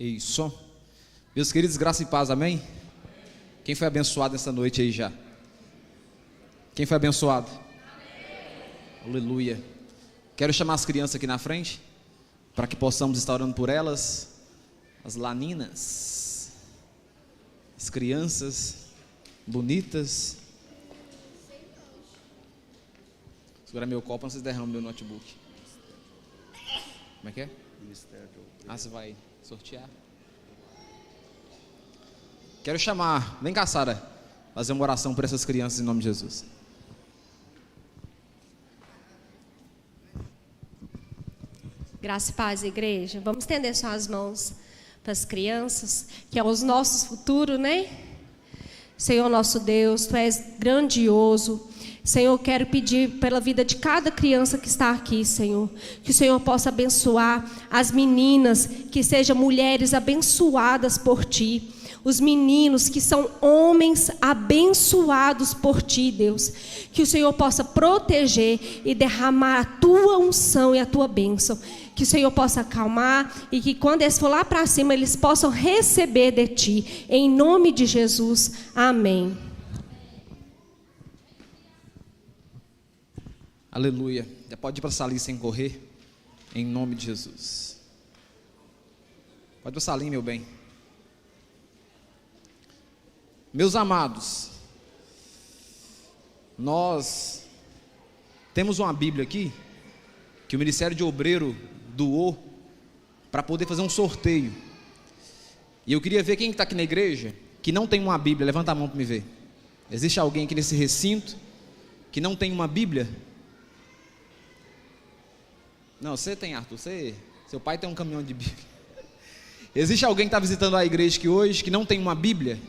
Isso. Meus queridos, graça e paz, amém? Quem foi abençoado essa noite aí já? Quem foi abençoado? Aleluia. Quero chamar as crianças aqui na frente, para que possamos estar orando por elas. As laninas, as crianças bonitas. Segurar meu copo, não vocês derramam meu notebook. Como é que é? Você vai sortear? Quero chamar, vem cá, Sara, fazer uma oração por essas crianças em nome de Jesus. Graça e paz, igreja. Vamos estender suas mãos para as crianças, que é os nossos futuros, né? Senhor nosso Deus, Tu és grandioso. Senhor, eu quero pedir pela vida de cada criança que está aqui, Senhor, que o Senhor possa abençoar as meninas, que sejam mulheres abençoadas por Ti, os meninos que são homens abençoados por Ti, Deus, que o Senhor possa proteger e derramar a Tua unção e a Tua bênção, que o Senhor possa acalmar e que quando eles for lá para cima, eles possam receber de Ti, em nome de Jesus, amém. Aleluia. Já pode ir para a salinha sem correr, em nome de Jesus. Pode para a salinha, meu bem. Meus amados, nós temos uma Bíblia aqui, que o Ministério de Obreiro doou, para poder fazer um sorteio. E eu queria ver quem está aqui na igreja, que não tem uma Bíblia. Levanta a mão para me ver. Existe alguém aqui nesse recinto, que não tem uma Bíblia? Não, você tem, Arthur, seu pai tem um caminhão de Bíblia. Existe alguém que está visitando a igreja aqui hoje, que não tem uma Bíblia?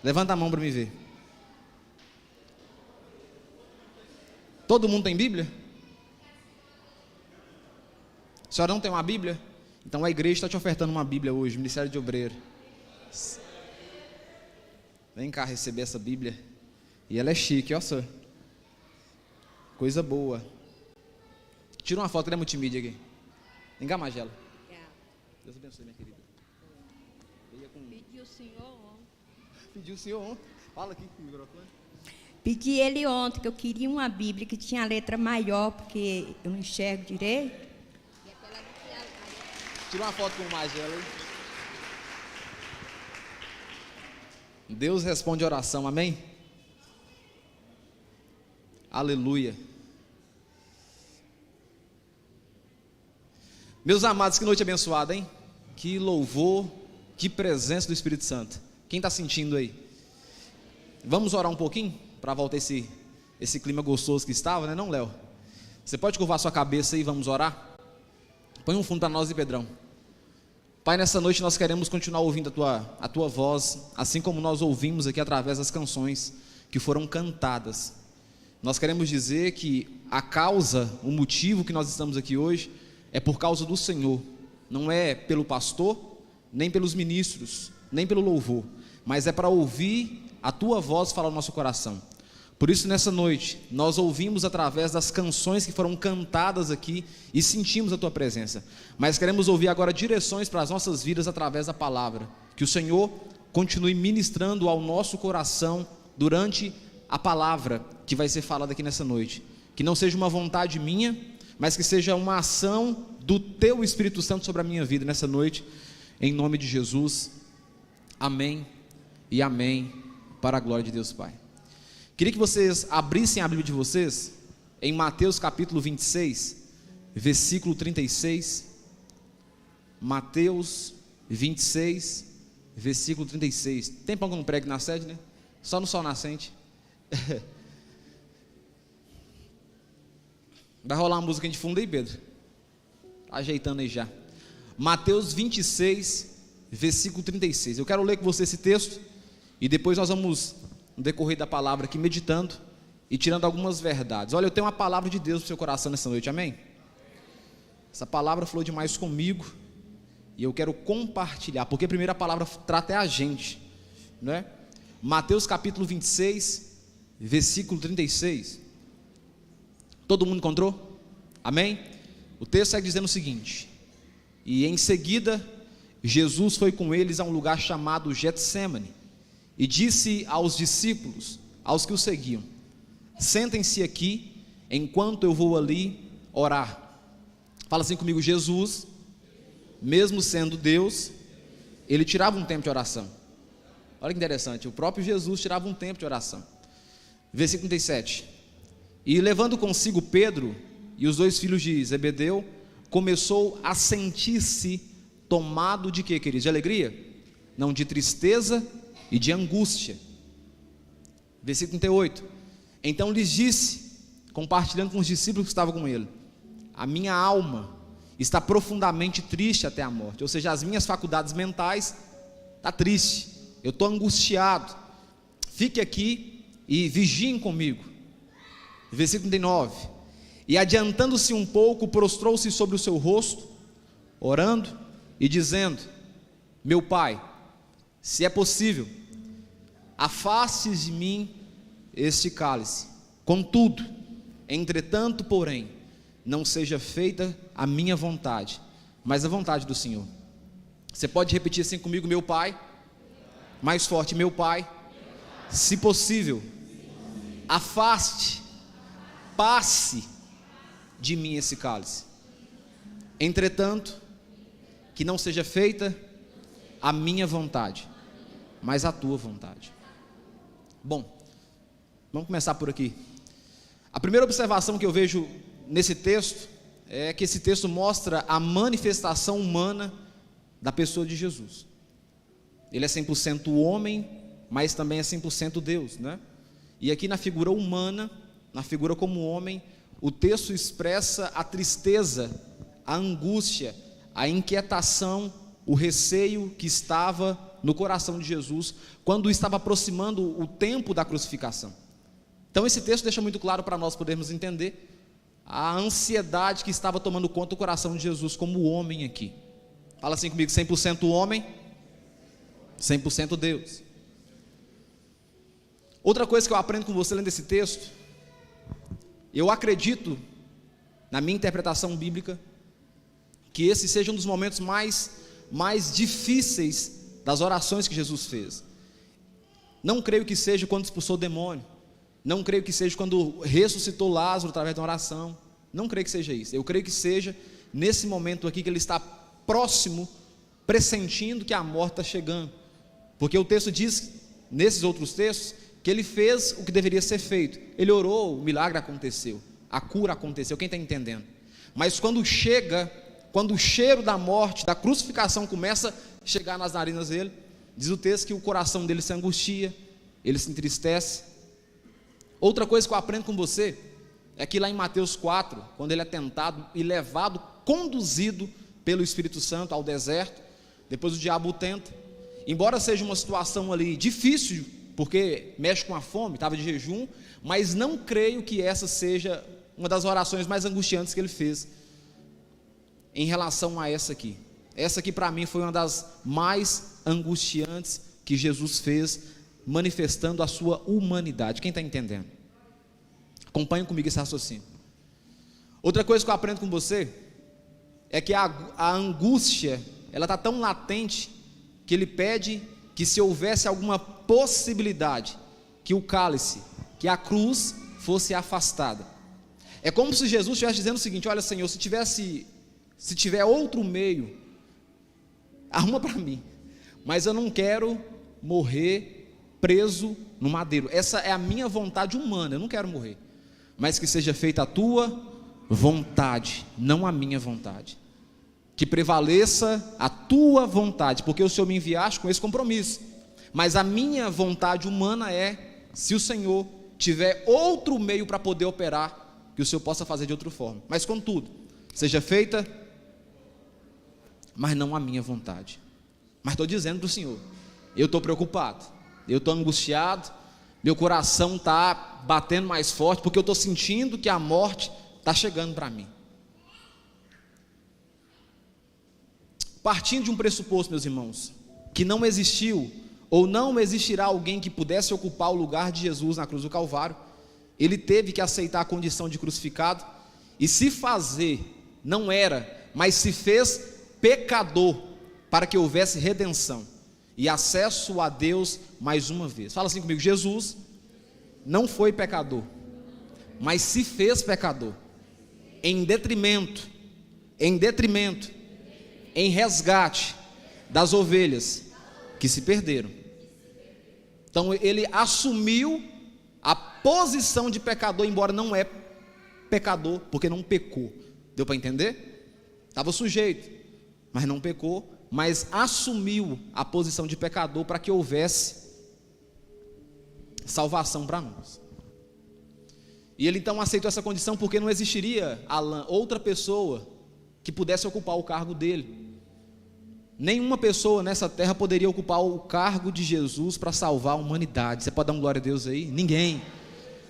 Levanta a mão para me ver. Todo mundo tem Bíblia? A senhora não tem uma Bíblia? Então a igreja está te ofertando uma Bíblia hoje, Ministério de Obreiro. Vem cá receber essa Bíblia. E ela é chique, ó senhor. Coisa boa. Tira uma foto, ele é multimídia aqui. Vem cá, Magela. Deus abençoe, minha querida. Pediu o senhor ontem. Pediu o senhor ontem. Fala aqui com o microfone. Pedi ele ontem que eu queria uma Bíblia que tinha a letra maior, porque eu não enxergo direito. Tira uma foto com o Magela aí. Deus responde oração, amém? Aleluia. Meus amados, que noite abençoada, hein? Que louvor, que presença do Espírito Santo. Quem está sentindo aí? Vamos orar um pouquinho, para voltar esse clima gostoso que estava, né, não, Léo? Você pode curvar sua cabeça aí e vamos orar? Põe um fundo para nós e Pedrão. Pai, nessa noite nós queremos continuar ouvindo a tua voz, assim como nós ouvimos aqui através das canções que foram cantadas. Nós queremos dizer que a causa, o motivo que nós estamos aqui hoje, é por causa do Senhor. Não é pelo pastor, nem pelos ministros, nem pelo louvor, mas é para ouvir a tua voz falar no nosso coração. Por isso, nessa noite, nós ouvimos através das canções que foram cantadas aqui e sentimos a tua presença, mas queremos ouvir agora direções para as nossas vidas através da palavra. Que o Senhor continue ministrando ao nosso coração durante a palavra que vai ser falada aqui nessa noite. Que não seja uma vontade minha, mas que seja uma ação do teu Espírito Santo sobre a minha vida nessa noite, em nome de Jesus, amém e amém, para a glória de Deus Pai. Queria que vocês abrissem a Bíblia de vocês, em Mateus capítulo 26, versículo 36, Mateus 26, versículo 36, tem pão que eu não prego na sede, né? Só no sol nascente. Vai rolar uma música de fundo aí, Pedro? Tá ajeitando aí já. Mateus 26, versículo 36. Eu quero ler com você esse texto e depois nós vamos, no decorrer da palavra aqui, meditando e tirando algumas verdades. Olha, eu tenho uma palavra de Deus para o seu coração nessa noite, amém? Essa palavra falou demais comigo e eu quero compartilhar, porque a primeira palavra trata a gente, né? Mateus capítulo 26, versículo 36. Todo mundo encontrou? Amém? O texto segue dizendo o seguinte: e em seguida Jesus foi com eles a um lugar chamado Getsêmani e disse aos discípulos, aos que o seguiam: sentem-se aqui enquanto eu vou ali orar. Fala assim comigo: Jesus, mesmo sendo Deus, ele tirava um tempo de oração. Olha que interessante, o próprio Jesus tirava um tempo de oração. Versículo 37. E levando consigo Pedro e os 2 filhos de Zebedeu, começou a sentir-se tomado de quê, queridos? De alegria? Não, de tristeza e de angústia. Versículo 38. Então lhes disse, compartilhando com os discípulos que estavam com ele: a minha alma está profundamente triste até a morte. Ou seja, as minhas faculdades mentais estão tristes, eu estou angustiado. Fique aqui e vigiem comigo. Versículo 39. E adiantando-se um pouco, prostrou-se sobre o seu rosto, orando e dizendo: meu Pai, se é possível, afaste de mim este cálice. Contudo, entretanto, porém, não seja feita a minha vontade, mas a vontade do Senhor. Você pode repetir assim comigo: meu Pai. Mais forte: meu Pai, se possível, afaste, passe de mim esse cálice. Entretanto, que não seja feita a minha vontade, mas a tua vontade. Bom, vamos começar por aqui. A primeira observação que eu vejo nesse texto é que esse texto mostra a manifestação humana da pessoa de Jesus. Ele é 100% homem, mas também é 100% Deus, né? E aqui na figura humana, na figura como homem, o texto expressa a tristeza, a angústia, a inquietação, o receio que estava no coração de Jesus quando estava aproximando o tempo da crucificação. Então esse texto deixa muito claro para nós podermos entender a ansiedade que estava tomando conta do coração de Jesus como homem aqui. Fala assim comigo: 100% homem, 100% Deus. Outra coisa que eu aprendo com você lendo esse texto, eu acredito, na minha interpretação bíblica, que esse seja um dos momentos mais difíceis das orações que Jesus fez. Não creio que seja quando expulsou o demônio, não creio que seja quando ressuscitou Lázaro através de uma oração, não creio que seja isso. Eu creio que seja nesse momento aqui que ele está próximo, pressentindo que a morte está chegando, porque o texto diz, nesses outros textos, que ele fez o que deveria ser feito. Ele orou, o milagre aconteceu, a cura aconteceu. Quem está entendendo? Mas quando o cheiro da morte, da crucificação começa a chegar nas narinas dele, diz o texto que o coração dele se angustia, ele se entristece. Outra coisa que eu aprendo com você é que lá em Mateus 4, quando ele é tentado e levado, conduzido pelo Espírito Santo ao deserto, depois o diabo o tenta, embora seja uma situação ali difícil, porque mexe com a fome, estava de jejum, mas não creio que essa seja uma das orações mais angustiantes que ele fez em relação a essa aqui. Essa aqui para mim foi uma das mais angustiantes que Jesus fez, manifestando a sua humanidade. Quem está entendendo? Acompanhe comigo esse raciocínio. Outra coisa que eu aprendo com você é que a angústia, ela está tão latente que ele pede que, se houvesse alguma possibilidade, que o cálice, que a cruz fosse afastada. É como se Jesus estivesse dizendo o seguinte: olha, Senhor, se tiver outro meio, arruma para mim, mas eu não quero morrer preso no madeiro. Essa é a minha vontade humana, eu não quero morrer, mas que seja feita a tua vontade, não a minha vontade. Que prevaleça a tua vontade, porque o Senhor me enviaste com esse compromisso. Mas a minha vontade humana é, se o Senhor tiver outro meio para poder operar, que o Senhor possa fazer de outra forma. Mas contudo, seja feita, mas não a minha vontade. Mas estou dizendo para o Senhor, eu estou preocupado, eu estou angustiado, meu coração está batendo mais forte, porque eu estou sentindo que a morte está chegando para mim. Partindo de um pressuposto, meus irmãos, que não existiu ou não existirá alguém que pudesse ocupar o lugar de Jesus na cruz do Calvário, ele teve que aceitar a condição de crucificado, e se fazer, não era, mas se fez pecador, para que houvesse redenção e acesso a Deus mais uma vez. Fala assim comigo: Jesus não foi pecador, mas se fez pecador, em detrimento, em resgate das ovelhas que se perderam. Então ele assumiu a posição de pecador, embora não é pecador, porque não pecou. Deu para entender? Estava sujeito, mas não pecou, mas assumiu a posição de pecador para que houvesse salvação para nós. E ele então aceitou essa condição porque não existiria, Alan, outra pessoa que pudesse ocupar o cargo dele. Nenhuma pessoa nessa terra poderia ocupar o cargo de Jesus para salvar a humanidade. Você pode dar um glória a Deus aí? Ninguém.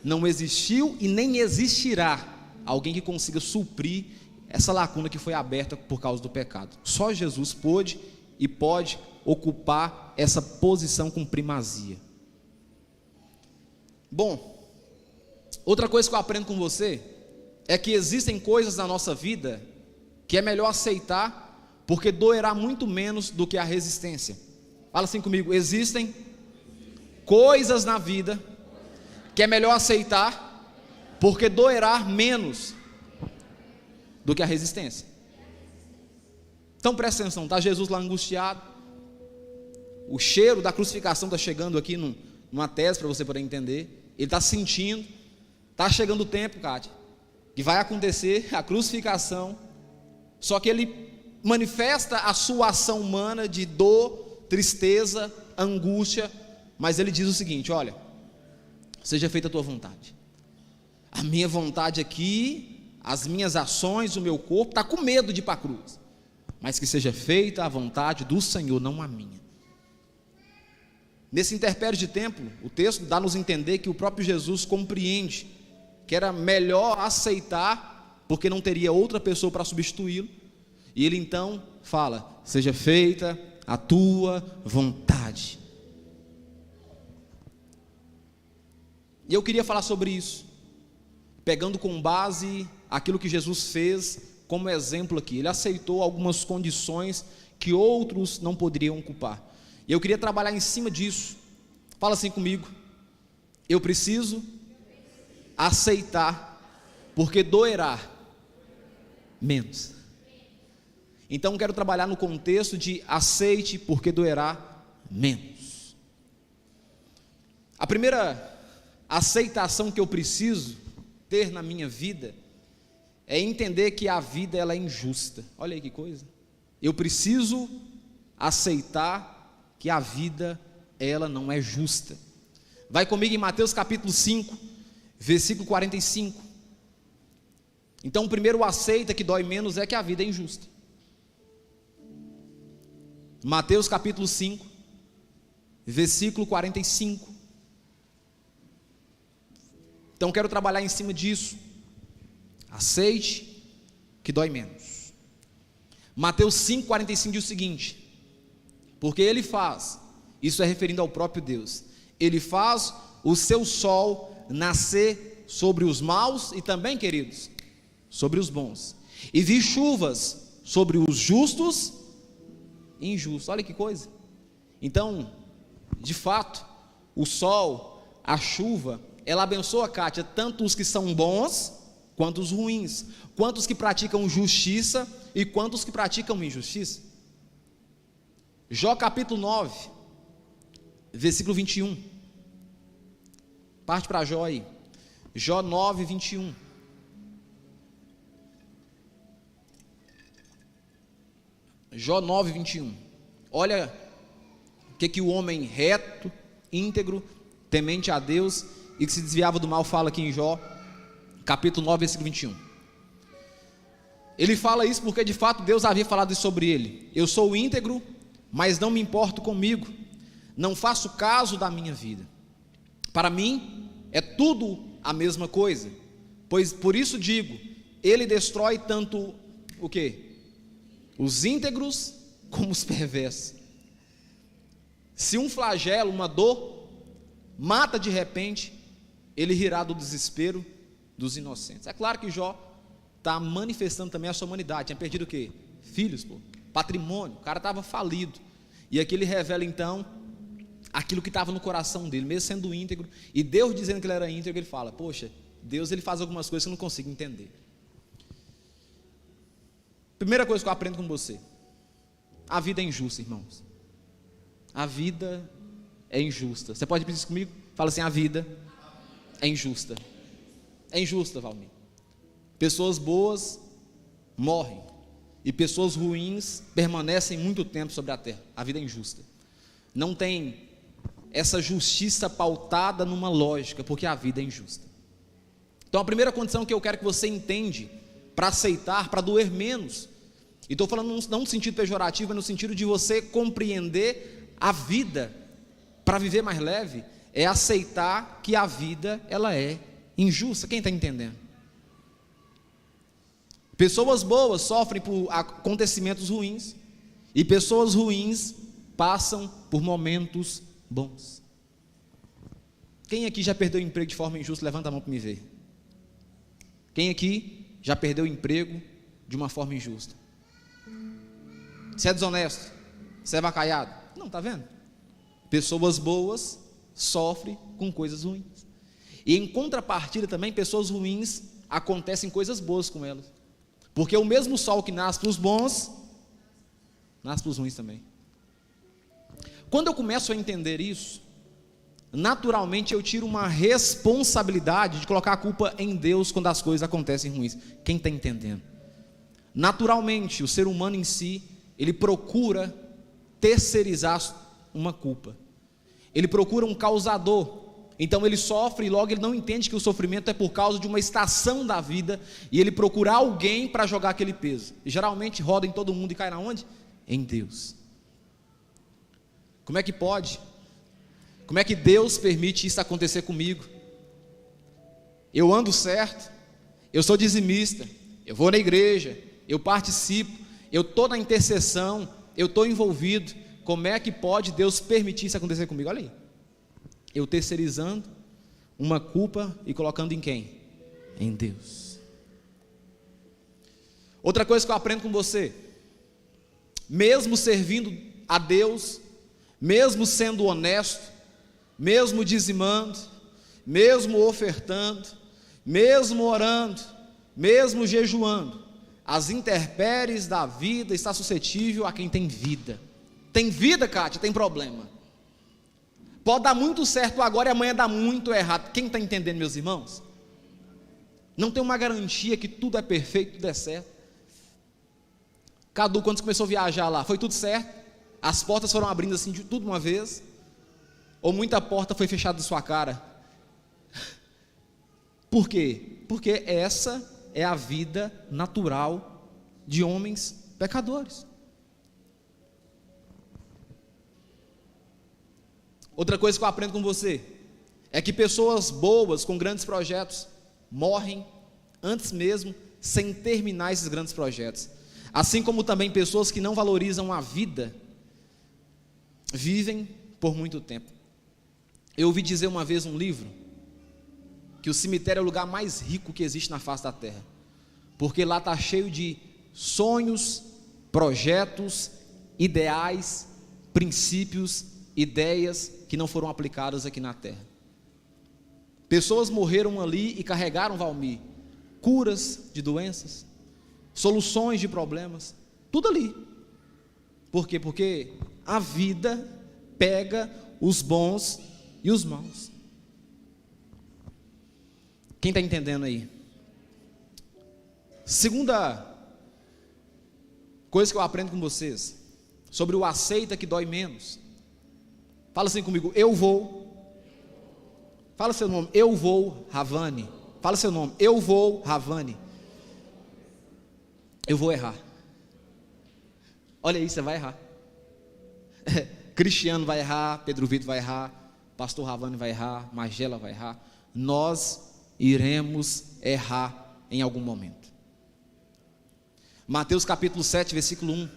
Não existiu e nem existirá alguém que consiga suprir essa lacuna que foi aberta por causa do pecado. Só Jesus pôde e pode ocupar essa posição com primazia. Bom, outra coisa que eu aprendo com você é que existem coisas na nossa vida que é melhor aceitar, porque doerá muito menos do que a resistência. Fala assim comigo: existem coisas na vida que é melhor aceitar, porque doerá menos do que a resistência. Então presta atenção, está Jesus lá angustiado, o cheiro da crucificação está chegando aqui numa tese para você poder entender. Ele está sentindo, está chegando o tempo, Cátia, que vai acontecer a crucificação. Só que ele manifesta a sua ação humana de dor, tristeza, angústia, mas ele diz o seguinte: olha, seja feita a tua vontade. A minha vontade aqui, as minhas ações, o meu corpo está com medo de ir para a cruz, mas que seja feita a vontade do Senhor, não a minha. Nesse interpério de tempo, o texto dá-nos a entender que o próprio Jesus compreende que era melhor aceitar, porque não teria outra pessoa para substituí-lo. E ele então fala: seja feita a tua vontade. E eu queria falar sobre isso, pegando com base aquilo que Jesus fez como exemplo aqui. Ele aceitou algumas condições que outros não poderiam ocupar. E eu queria trabalhar em cima disso. Fala assim comigo: eu preciso aceitar, porque doerá menos. Então quero trabalhar no contexto de aceite, porque doerá menos. A primeira aceitação que eu preciso ter na minha vida é entender que a vida ela é injusta. Olha aí que coisa. Eu preciso aceitar que a vida ela não é justa. Vai comigo em Mateus capítulo 5, versículo 45. Então o primeiro aceita que dói menos é que a vida é injusta. Mateus capítulo 5, versículo 45. Então quero trabalhar em cima disso. Aceite que dói menos. Mateus 5, 45 diz o seguinte: porque ele faz, isso é referindo ao próprio Deus, ele faz o seu sol nascer sobre os maus e também, queridos, sobre os bons, e vi chuvas sobre os justos e injustos. Olha que coisa. Então, de fato, o sol, a chuva, ela abençoa, Kátia, tanto os que são bons quanto os ruins, quanto os que praticam justiça e quanto os que praticam injustiça. Jó capítulo 9, versículo 21. Parte para Jó aí. Jó 9, 21. Jó 9, 21. Olha o que o homem reto, íntegro, temente a Deus e que se desviava do mal fala aqui em Jó capítulo 9, versículo 21. Ele fala isso porque de fato Deus havia falado isso sobre ele: eu sou íntegro, mas não me importo comigo, não faço caso da minha vida. Para mim é tudo a mesma coisa, pois por isso digo, ele destrói tanto o quê? Os íntegros como os perversos. Se um flagelo, uma dor, mata de repente, ele rirá do desespero dos inocentes. É claro que Jó está manifestando também a sua humanidade. Tinha perdido o quê? Filhos, pô. patrimônio, o cara estava falido. E aqui ele revela então aquilo que estava no coração dele, mesmo sendo íntegro, e Deus dizendo que ele era íntegro, ele fala: poxa, Deus ele faz algumas coisas que eu não consigo entender. Primeira coisa que eu aprendo com você: a vida é injusta, irmãos. A vida é injusta. Você pode repetir isso comigo? Fala assim: a vida é injusta. É injusta, Valmir. Pessoas boas morrem e pessoas ruins permanecem muito tempo sobre a terra. A vida é injusta. Não tem essa justiça pautada numa lógica, porque a vida é injusta. Então a primeira condição que eu quero que você entende para aceitar, para doer menos, e estou falando não no sentido pejorativo, mas no sentido de você compreender a vida para viver mais leve, é aceitar que a vida ela é injusta. Quem está entendendo? Pessoas boas sofrem por acontecimentos ruins, e pessoas ruins passam por momentos bons. Quem aqui já perdeu o emprego de forma injusta? Levanta a mão para me ver. Quem aqui já perdeu o emprego de uma forma injusta? Você é desonesto? Você é avacaiado? Não, está vendo? Pessoas boas sofrem com coisas ruins. E em contrapartida também, pessoas ruins, acontecem coisas boas com elas. Porque o mesmo sol que nasce para os bons, nasce para os ruins também. Quando eu começo a entender isso, naturalmente eu tiro uma responsabilidade de colocar a culpa em Deus quando as coisas acontecem ruins. Quem está entendendo? Naturalmente, o ser humano em si, ele procura terceirizar uma culpa. Ele procura um causador. Então ele sofre e logo ele não entende que o sofrimento é por causa de uma estação da vida, e ele procura alguém para jogar aquele peso. E geralmente roda em todo mundo e cai na onde? Em Deus. Como é que pode? Como é que Deus permite isso acontecer comigo? Eu ando certo, eu sou dizimista, eu vou na igreja, eu participo, eu estou na intercessão, eu estou envolvido. Como é que pode Deus permitir isso acontecer comigo? Olha aí, eu terceirizando uma culpa e colocando em quem? Em Deus. Outra coisa que eu aprendo com você: mesmo servindo a Deus, mesmo sendo honesto, mesmo dizimando, mesmo ofertando, mesmo orando, mesmo jejuando, as intempéries da vida está suscetível a quem tem vida. Tem vida, Kátia, tem problema. Pode dar muito certo agora e amanhã dá muito errado. Quem está entendendo, meus irmãos? Não tem uma garantia que tudo é perfeito, tudo é certo. Cadu, quando você começou a viajar lá, foi tudo certo? As portas foram abrindo assim de tudo uma vez? Ou muita porta foi fechada na sua cara? Por quê? Porque essa é a vida natural de homens pecadores. Outra coisa que eu aprendo com você é que pessoas boas com grandes projetos morrem antes mesmo, sem terminar esses grandes projetos. Assim como também pessoas que não valorizam a vida vivem por muito tempo. Eu ouvi dizer uma vez um livro que o cemitério é o lugar mais rico que existe na face da terra, porque lá está cheio de sonhos, projetos, ideais, princípios, ideias que não foram aplicadas aqui na terra. Pessoas morreram ali e carregaram, Valmir, curas de doenças, soluções de problemas, tudo ali. Por quê? Porque a vida pega os bons e os maus. Quem está entendendo aí? Segunda coisa que eu aprendo com vocês, sobre o aceita que dói menos. Fala assim comigo: eu vou. Fala seu nome: eu vou, Ravani. Fala seu nome: eu vou, Ravani. Eu vou errar. Olha aí, você vai errar. Cristiano vai errar, Pedro Vitor vai errar, Pastor Ravani vai errar, Magela vai errar. Nós iremos errar em algum momento. Mateus capítulo 7, versículo 1.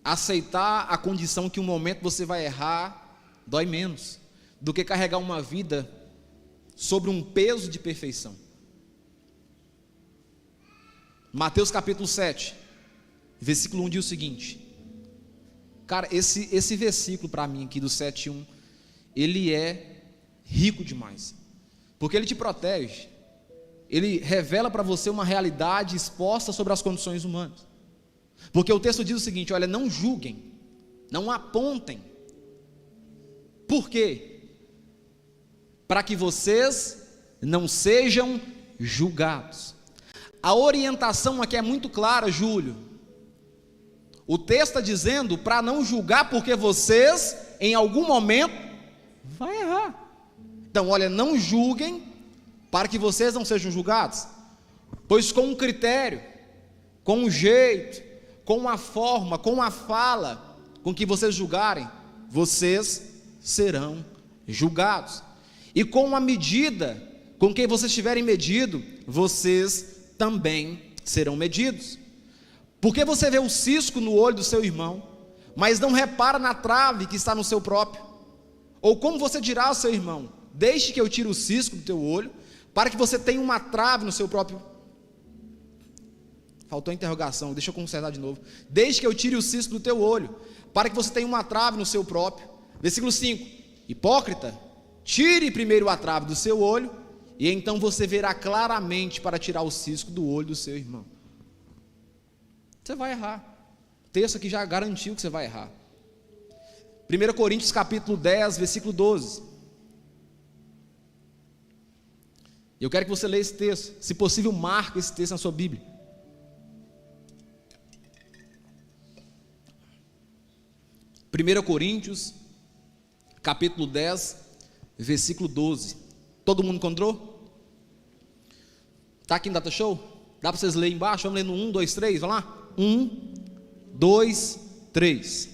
Aceitar a condição que um momento você vai errar dói menos do que carregar uma vida sobre um peso de perfeição. Mateus capítulo 7, versículo 1 diz o seguinte. Cara, esse versículo para mim aqui do 7:1, ele é rico demais. Porque ele te protege. Ele revela para você uma realidade exposta sobre as condições humanas. Porque o texto diz o seguinte, olha, não julguem, não apontem. Por quê? Para que vocês não sejam julgados. A orientação aqui é muito clara, Júlio. O texto está dizendo para não julgar, porque vocês, em algum momento, vai errar. Então, olha, não julguem, para que vocês não sejam julgados. Pois com um critério, com um jeito, com a forma, com a fala, com que vocês julgarem, vocês serão julgados. E com a medida com que vocês tiverem medido, vocês também serão medidos. Porque você vê o cisco no olho do seu irmão, mas não repara na trave que está no seu próprio? Ou como você dirá ao seu irmão, deixe que eu tire o cisco do teu olho, para que você tenha uma trave no seu próprio... Faltou a interrogação, deixa eu consertar de novo. Deixe que eu tire o cisco do teu olho, para que você tenha uma trave no seu próprio. Versículo 5, hipócrita, tire primeiro a trave do seu olho, e então você verá claramente para tirar o cisco do olho do seu irmão. Você vai errar. O texto aqui já garantiu que você vai errar. 1 Coríntios capítulo 10, versículo 12. Eu quero que você leia esse texto. Se possível, marque esse texto na sua Bíblia. Primeira Coríntios capítulo 10, versículo 12. Todo mundo encontrou? Está aqui no Data Show? Dá para vocês lerem embaixo? Vamos ler no 1, 2, 3, vamos lá? 1, 2, 3.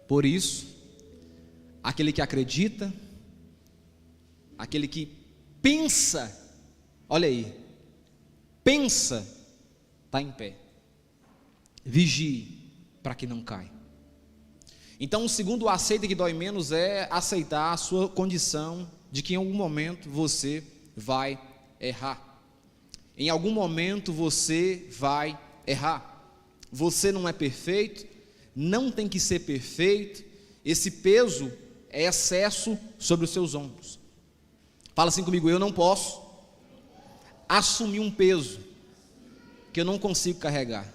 Por isso, aquele que acredita, aquele que pensa, olha aí, pensa, está em pé. Vigie para que não caia. Então, o segundo aceita que dói menos é aceitar a sua condição de que em algum momento você vai errar. Em algum momento você vai errar. Você não é perfeito, não tem que ser perfeito. Esse peso é excesso sobre os seus ombros. Fala assim comigo, eu não posso assumir um peso que eu não consigo carregar.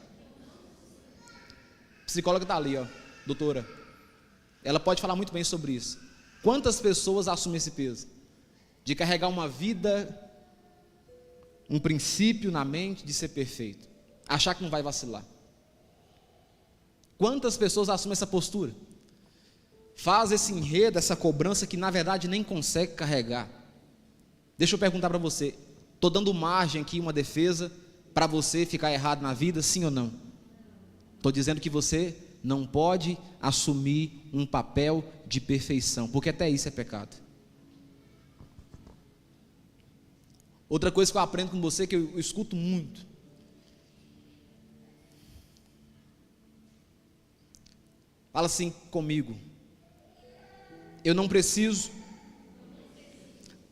A psicóloga está ali, ó, doutora. Ela pode falar muito bem sobre isso. Quantas pessoas assumem esse peso? De carregar uma vida, um princípio na mente de ser perfeito. Achar que não vai vacilar. Quantas pessoas assumem essa postura? Faz esse enredo, essa cobrança que na verdade nem consegue carregar. Deixa eu perguntar para você. Estou dando margem aqui, uma defesa, para você ficar errado na vida, sim ou não? Estou dizendo que você não pode assumir um papel de perfeição, porque até isso é pecado. Outra coisa que eu aprendo com você, que eu escuto muito, fala assim comigo, eu não preciso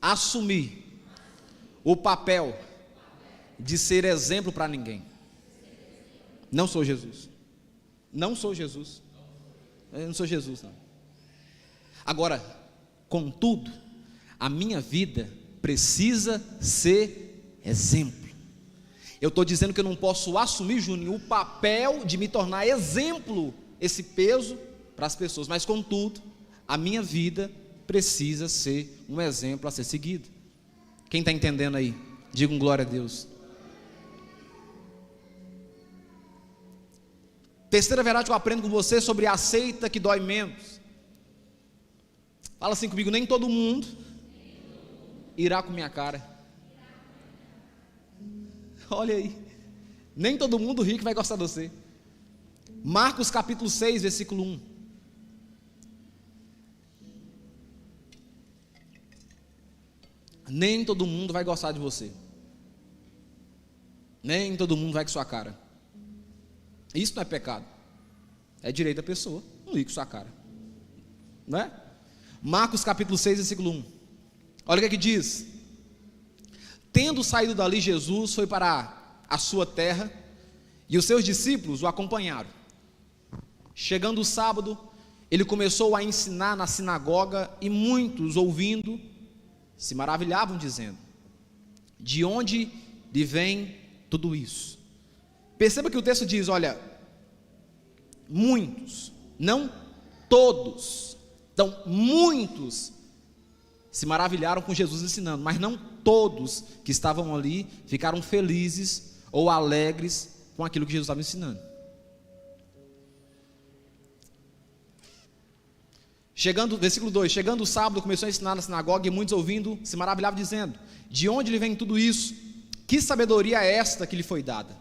assumir o papel de ser exemplo para ninguém. Não sou Jesus. Não sou Jesus. Eu não sou Jesus, não. Agora, contudo, a minha vida precisa ser exemplo. Eu estou dizendo que eu não posso assumir, Júnior, o papel de me tornar exemplo, esse peso para as pessoas, mas contudo, a minha vida precisa ser um exemplo a ser seguido. Quem está entendendo aí? Diga um glória a Deus. Terceira verdade que eu aprendo com você sobre aceita que dói menos. Fala assim comigo, nem todo mundo irá com minha cara. Olha aí, nem todo mundo rico vai gostar de você. Marcos capítulo 6, versículo 1. Nem todo mundo vai gostar de você. Nem todo mundo vai com sua cara. Isso não é pecado. É direito da pessoa não ir com sua cara. Não é? Marcos capítulo 6, versículo 1. Olha o que diz: tendo saído dali, Jesus foi para a sua terra, e os seus discípulos o acompanharam. Chegando o sábado, ele começou a ensinar na sinagoga, e muitos, ouvindo, se maravilhavam, dizendo: de onde lhe vem tudo isso? Perceba que o texto diz, olha, muitos, não todos. Então, muitos se maravilharam com Jesus ensinando, mas não todos que estavam ali ficaram felizes ou alegres com aquilo que Jesus estava ensinando. Versículo 2: chegando o sábado, começou a ensinar na sinagoga, e muitos ouvindo se maravilhavam, dizendo: de onde lhe vem tudo isso? Que sabedoria é esta que lhe foi dada?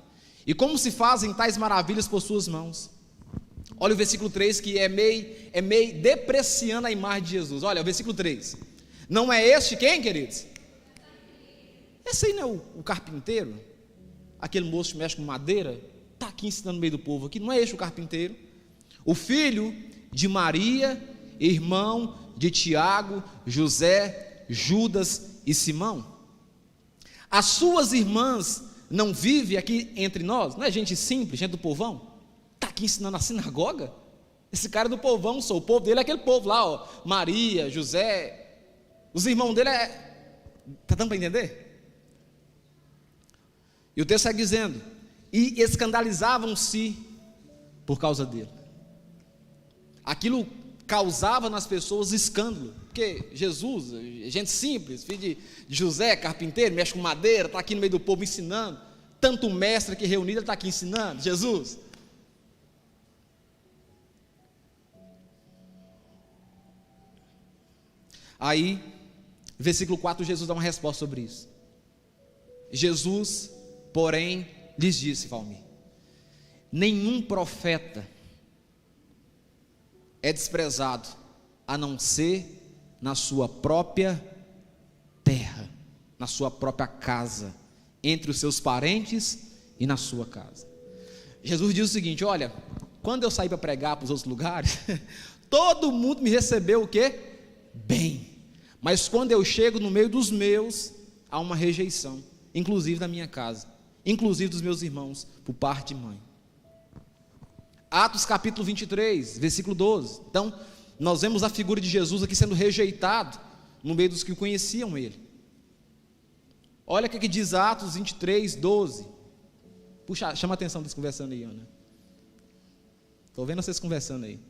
E como se fazem tais maravilhas por suas mãos? Olha o versículo 3, que é meio depreciando a imagem de Jesus. Olha o versículo 3: não é este quem, queridos? Esse aí não é o carpinteiro? Aquele moço que mexe com madeira? Está aqui ensinando no meio do povo aqui. Não é este o carpinteiro? O filho de Maria, irmão de Tiago, José, Judas e Simão? As suas irmãs não vivem aqui entre nós? Não é gente simples, gente do povão? Está aqui ensinando na sinagoga? Esse cara é do povão, o povo dele é aquele povo lá, ó, Maria, José, os irmãos dele está dando para entender? E o texto segue dizendo: e escandalizavam-se por causa dele. Aquilo causava nas pessoas escândalo, porque Jesus, gente simples, filho de José, carpinteiro, mexe com madeira, está aqui no meio do povo ensinando. Tanto mestre aqui reunido, ele está aqui ensinando, Jesus. Aí, versículo 4, Jesus dá uma resposta sobre isso. Jesus, porém, lhes disse, Valmir: nenhum profeta é desprezado, a não ser na sua própria terra, na sua própria casa, entre os seus parentes e na sua casa. Jesus diz o seguinte: olha, quando eu saí para pregar para os outros lugares, todo mundo me recebeu o quê? Bem. Mas quando eu chego no meio dos meus, há uma rejeição, inclusive da minha casa, inclusive dos meus irmãos, por parte de mãe. Atos capítulo 23, versículo 12. Então, nós vemos a figura de Jesus aqui sendo rejeitado no meio dos que conheciam ele. Olha o que diz Atos 23, 12. Puxa, chama a atenção vocês conversando aí, Ana. Estou vendo vocês conversando aí.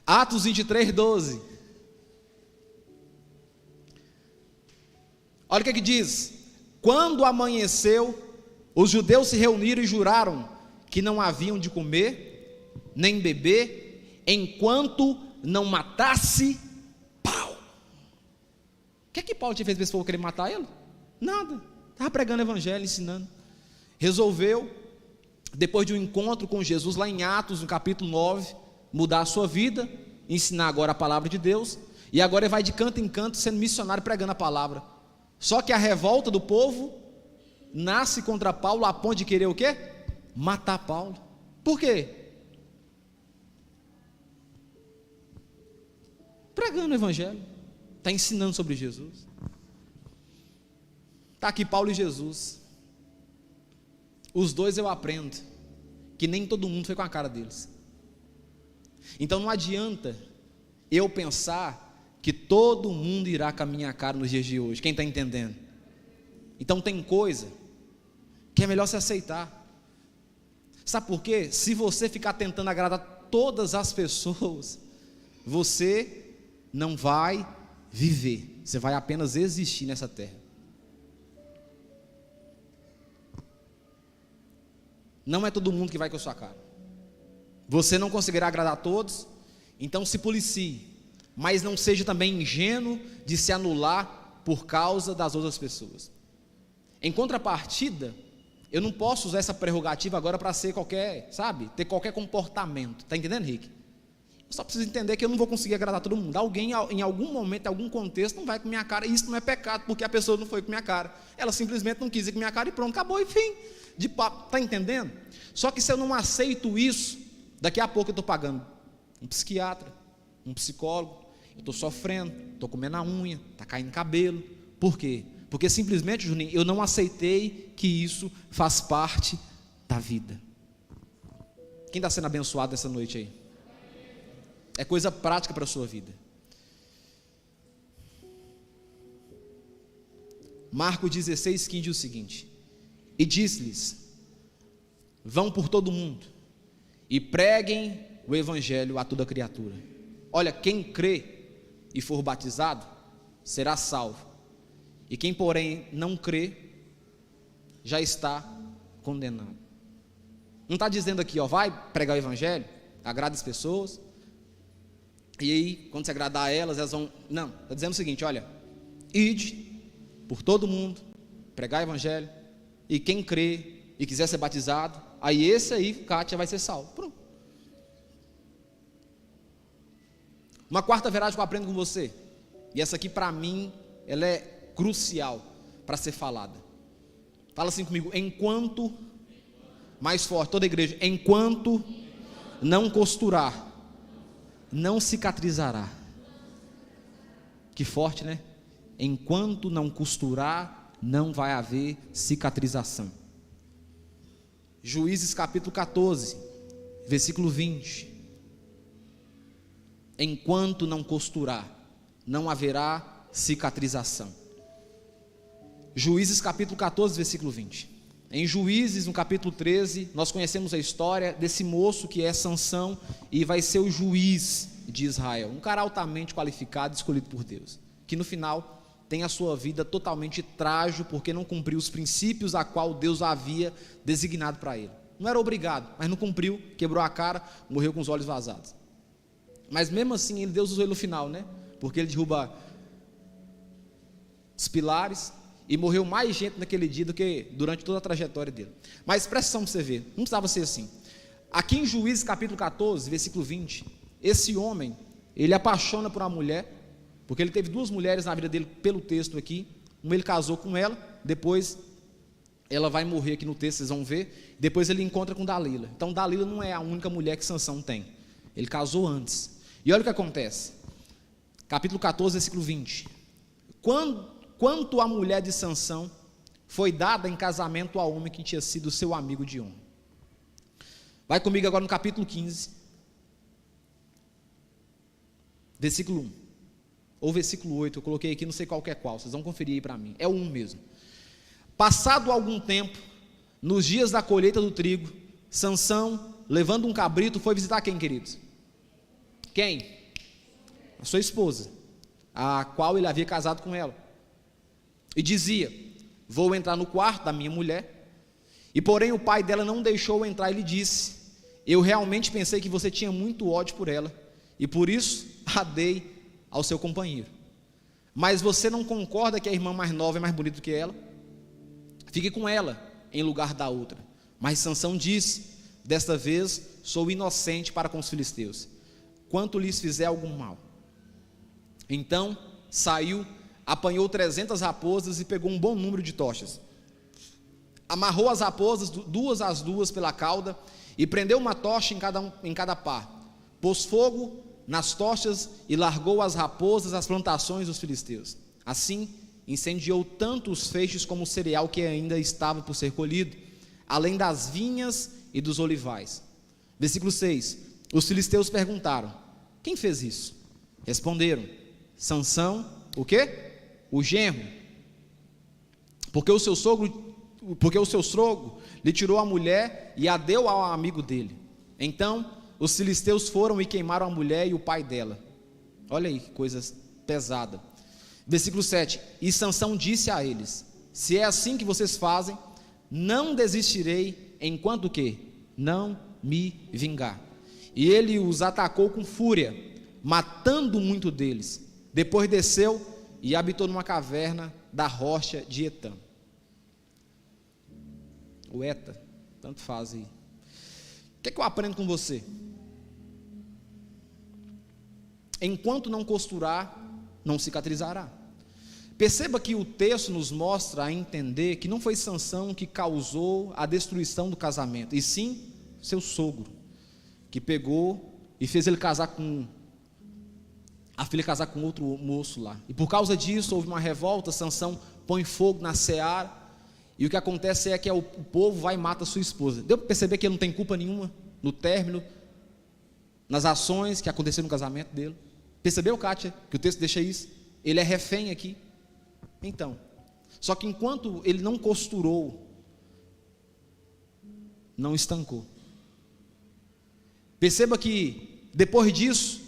Atos 23, 12. Olha o que diz: quando amanheceu, os judeus se reuniram e juraram que não haviam de comer, nem beber, enquanto não matasse Paulo. O que Paulo tinha feito para esse povo querer matar ele? Nada, estava pregando o evangelho, ensinando. Resolveu, depois de um encontro com Jesus lá em Atos, no capítulo 9, mudar a sua vida, ensinar agora a palavra de Deus, e agora ele vai de canto em canto sendo missionário, pregando a palavra. Só que a revolta do povo nasce contra Paulo a ponto de querer o quê? Matar Paulo. Por quê? Pregando o evangelho, está ensinando sobre Jesus. Está aqui Paulo e Jesus. Os dois eu aprendo que nem todo mundo foi com a cara deles. Então não adianta eu pensar que todo mundo irá com a minha cara nos dias de hoje. Quem está entendendo? Então tem coisa que é melhor se aceitar. Sabe por quê? Se você ficar tentando agradar todas as pessoas, você não vai viver, você vai apenas existir nessa terra. Não é todo mundo que vai com a sua cara. Você não conseguirá agradar a todos, então se policie, mas não seja também ingênuo de se anular por causa das outras pessoas. Em contrapartida, eu não posso usar essa prerrogativa agora para ser qualquer, sabe, ter qualquer comportamento. Está entendendo, Rick? Eu só preciso entender que eu não vou conseguir agradar todo mundo. Alguém, em algum momento, em algum contexto, não vai com minha cara, e isso não é pecado, porque a pessoa não foi com minha cara. Ela simplesmente não quis ir com minha cara e pronto, acabou, e fim de papo. Está entendendo? Só que se eu não aceito isso, daqui a pouco eu estou pagando um psiquiatra, um psicólogo, eu estou sofrendo, estou comendo a unha, está caindo cabelo. Por quê? Porque simplesmente, Juninho, eu não aceitei que isso faz parte da vida. Quem está sendo abençoado essa noite aí? É coisa prática para a sua vida. Marcos 16:15 diz o seguinte: e disse-lhes: vão por todo o mundo e preguem o evangelho a toda criatura. Olha, quem crê e for batizado será salvo, e quem porém não crê já está condenado. Não está dizendo aqui, vai pregar o evangelho, agrada as pessoas, e aí quando você agradar elas vão... Não, está dizendo o seguinte: olha, ide por todo mundo, pregar o evangelho, e quem crê e quiser ser batizado, aí esse aí, Kátia, vai ser salvo. Pronto. Uma quarta verdade que eu aprendo com você, e essa aqui para mim, ela é crucial para ser falada. Fala assim comigo: enquanto, mais forte, toda a igreja, enquanto não costurar, não cicatrizará. Que forte, né? Enquanto não costurar, não vai haver cicatrização. Juízes capítulo 14, versículo 20. Enquanto não costurar, não haverá cicatrização. Juízes capítulo 14, versículo 20. Em Juízes, no capítulo 13, nós conhecemos a história desse moço que é Sansão e vai ser o juiz de Israel, um cara altamente qualificado, escolhido por Deus, que no final tem a sua vida totalmente trágica porque não cumpriu os princípios a qual Deus havia designado para ele. Não era obrigado, mas não cumpriu, quebrou a cara, morreu com os olhos vazados. Mas mesmo assim, Deus usou ele no final, né? Porque ele derruba os pilares e morreu mais gente naquele dia do que durante toda a trajetória dele. Mas presta atenção para você ver, não precisava ser assim. Aqui em Juízes capítulo 14, versículo 20, esse homem, ele apaixona por uma mulher, porque ele teve duas mulheres na vida dele pelo texto aqui. Uma ele casou com ela, depois ela vai morrer aqui no texto, vocês vão ver. Depois ele encontra com Dalila. Então Dalila não é a única mulher que Sansão tem, ele casou antes. E olha o que acontece, capítulo 14, versículo 20. Quanto a mulher de Sansão foi dada em casamento ao homem que tinha sido seu amigo de honra. Vai comigo agora no capítulo 15, versículo 1, ou versículo 8, eu coloquei aqui, não sei qual que é qual, vocês vão conferir aí para mim, é o 1 mesmo. Passado algum tempo, nos dias da colheita do trigo, Sansão, levando um cabrito, foi visitar quem, queridos? Quem? A sua esposa, a qual ele havia casado com ela. E dizia: vou entrar no quarto da minha mulher. E porém o pai dela não deixou entrar e lhe disse: eu realmente pensei que você tinha muito ódio por ela, e por isso a dei ao seu companheiro. Mas você não concorda que a irmã mais nova é mais bonita do que ela? Fique com ela em lugar da outra. Mas Sansão disse: desta vez sou inocente para com os filisteus, quanto lhes fizer algum mal. Então saiu, apanhou 300 raposas e pegou um bom número de tochas. Amarrou as raposas, duas às duas pela cauda, e prendeu uma tocha em cada par. Pôs fogo nas tochas e largou as raposas às plantações dos filisteus. Assim, incendiou tanto os feixes como o cereal que ainda estava por ser colhido, além das vinhas e dos olivais. Versículo 6. Os filisteus perguntaram: quem fez isso? Responderam: Sansão, o quê? O genro. Porque o seu sogro lhe tirou a mulher e a deu ao amigo dele. Então os filisteus foram e queimaram a mulher e o pai dela. Olha aí que coisa pesada. Versículo 7. E Sansão disse a eles: se é assim que vocês fazem, não desistirei enquanto o quê? Não me vingar. E ele os atacou com fúria, matando muito deles. Depois desceu e habitou numa caverna da rocha de Etã. O Eta, tanto faz aí. O que eu aprendo com você? Enquanto não costurar, não cicatrizará. Perceba que o texto nos mostra a entender que não foi Sansão que causou a destruição do casamento, e sim seu sogro, que pegou e fez ele casar com a filha casar com outro moço lá. E por causa disso houve uma revolta, Sansão põe fogo na seara, e o que acontece é que o povo vai e mata a sua esposa. Deu para perceber que ele não tem culpa nenhuma no término, nas ações que aconteceram no casamento dele? Percebeu, Kátia, que o texto deixa isso? Ele é refém aqui. Então, só que enquanto ele não costurou, não estancou. Perceba que depois disso,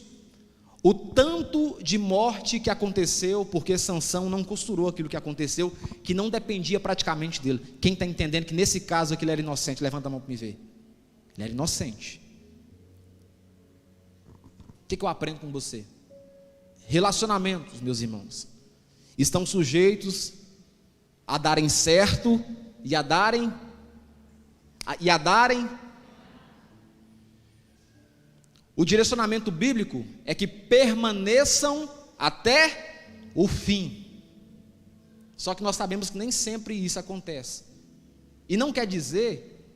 o tanto de morte que aconteceu, porque Sansão não costurou aquilo que aconteceu, que não dependia praticamente dele. Quem está entendendo que nesse caso aqui ele era inocente, levanta a mão para me ver. Ele era inocente. O que eu aprendo com você? Relacionamentos, meus irmãos, estão sujeitos a darem certo e a darem. O direcionamento bíblico é que permaneçam até o fim. Só que nós sabemos que nem sempre isso acontece. E não quer dizer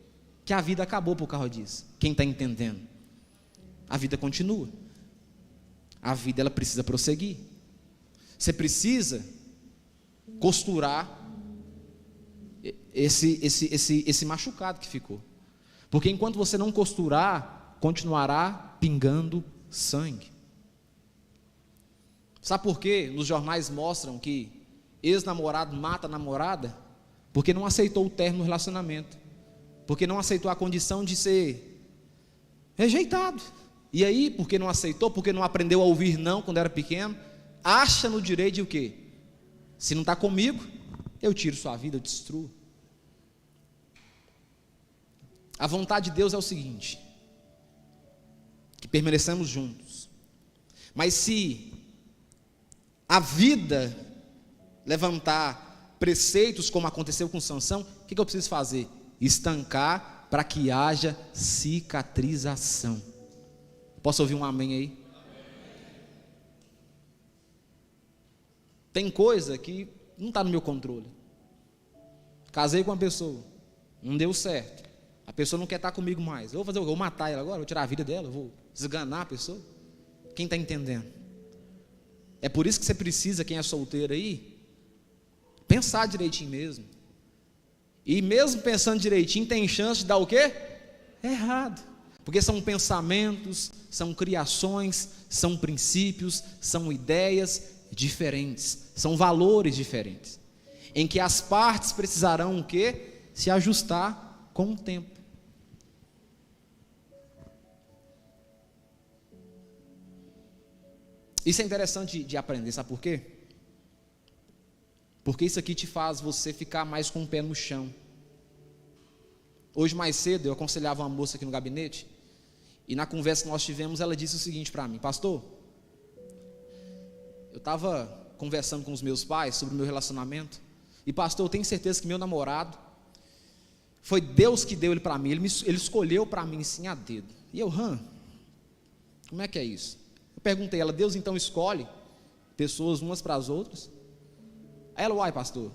que a vida acabou por causa disso. Quem está entendendo? A vida continua. A vida, ela precisa prosseguir. Você precisa costurar esse machucado que ficou. Porque enquanto você não costurar, continuará pingando sangue. Sabe por quê? Nos jornais mostram que ex-namorado mata a namorada porque não aceitou o término do relacionamento, porque não aceitou a condição de ser rejeitado. E aí, porque não aceitou, porque não aprendeu a ouvir não quando era pequeno, acha no direito de o quê? Se não está comigo, eu tiro sua vida, eu destruo. A vontade de Deus é o seguinte: que permaneçamos juntos. Mas se a vida levantar preceitos, como aconteceu com Sansão, o que eu preciso fazer? Estancar para que haja cicatrização. Posso ouvir um amém aí? Tem coisa que não está no meu controle. Casei com uma pessoa, não deu certo, a pessoa não quer estar comigo mais. Eu vou fazer o quê? Eu vou matar ela agora, vou tirar a vida dela, vou desganar a pessoa. Quem está entendendo? É por isso que você precisa, quem é solteiro aí, pensar direitinho mesmo. E mesmo pensando direitinho, tem chance de dar o quê? Errado. Porque são pensamentos, são criações, são princípios, são ideias diferentes, são valores diferentes, em que as partes precisarão o quê? Se ajustar com o tempo. Isso é interessante de aprender, sabe por quê? Porque isso aqui te faz você ficar mais com o pé no chão. Hoje mais cedo eu aconselhava uma moça aqui no gabinete, e na conversa que nós tivemos ela disse o seguinte para mim: pastor, eu estava conversando com os meus pais sobre o meu relacionamento, e pastor, eu tenho certeza que meu namorado, foi Deus que deu ele para mim, ele escolheu para mim sim a dedo. E eu, como é que é isso? Eu perguntei a ela: Deus então escolhe pessoas umas para as outras? Aí ela: uai pastor,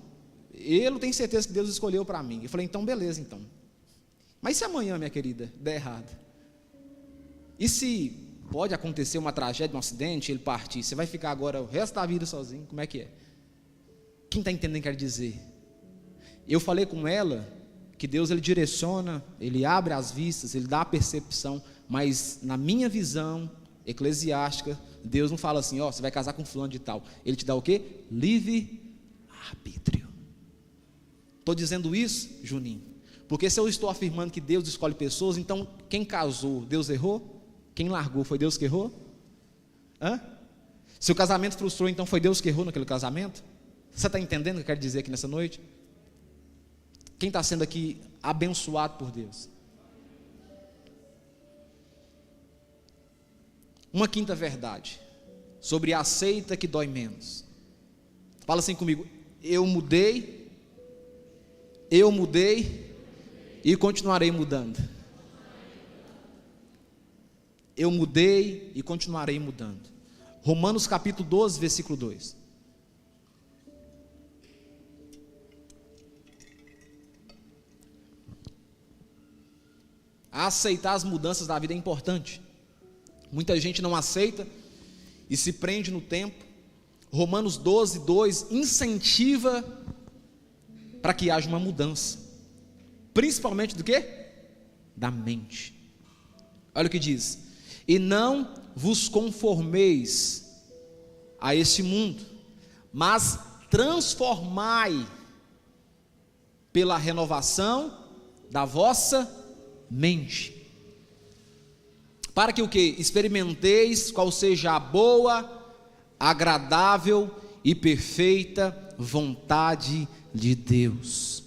eu tenho certeza que Deus escolheu para mim. Eu falei: então beleza então. Mas se amanhã, minha querida, der errado? E se pode acontecer uma tragédia, um acidente, ele partir, você vai ficar agora o resto da vida sozinho? Como é que é? Quem está entendendo o que quer dizer? Eu falei com ela que Deus, ele direciona, ele abre as vistas, ele dá a percepção, mas na minha visão eclesiástica, Deus não fala assim: ó, você vai casar com fulano de tal. Ele te dá o quê? Livre arbítrio. Estou dizendo isso, Juninho, porque se eu estou afirmando que Deus escolhe pessoas, então quem casou, Deus errou? Quem largou, foi Deus que errou? Se o casamento frustrou, então foi Deus que errou naquele casamento? Você está entendendo o que eu quero dizer aqui nessa noite? Quem está sendo aqui abençoado por Deus? Uma quinta verdade sobre a aceita que dói menos. Fala assim comigo: eu mudei e continuarei mudando. Eu mudei e continuarei mudando. Romanos capítulo 12, versículo 2. Aceitar as mudanças da vida é importante. Muita gente não aceita e se prende no tempo. Romanos 12, 2 incentiva para que haja uma mudança, principalmente do quê? Da mente. Olha o que diz: e não vos conformeis a este mundo, mas transformai pela renovação da vossa mente, para que o que? Experimenteis qual seja a boa, agradável e perfeita vontade de Deus.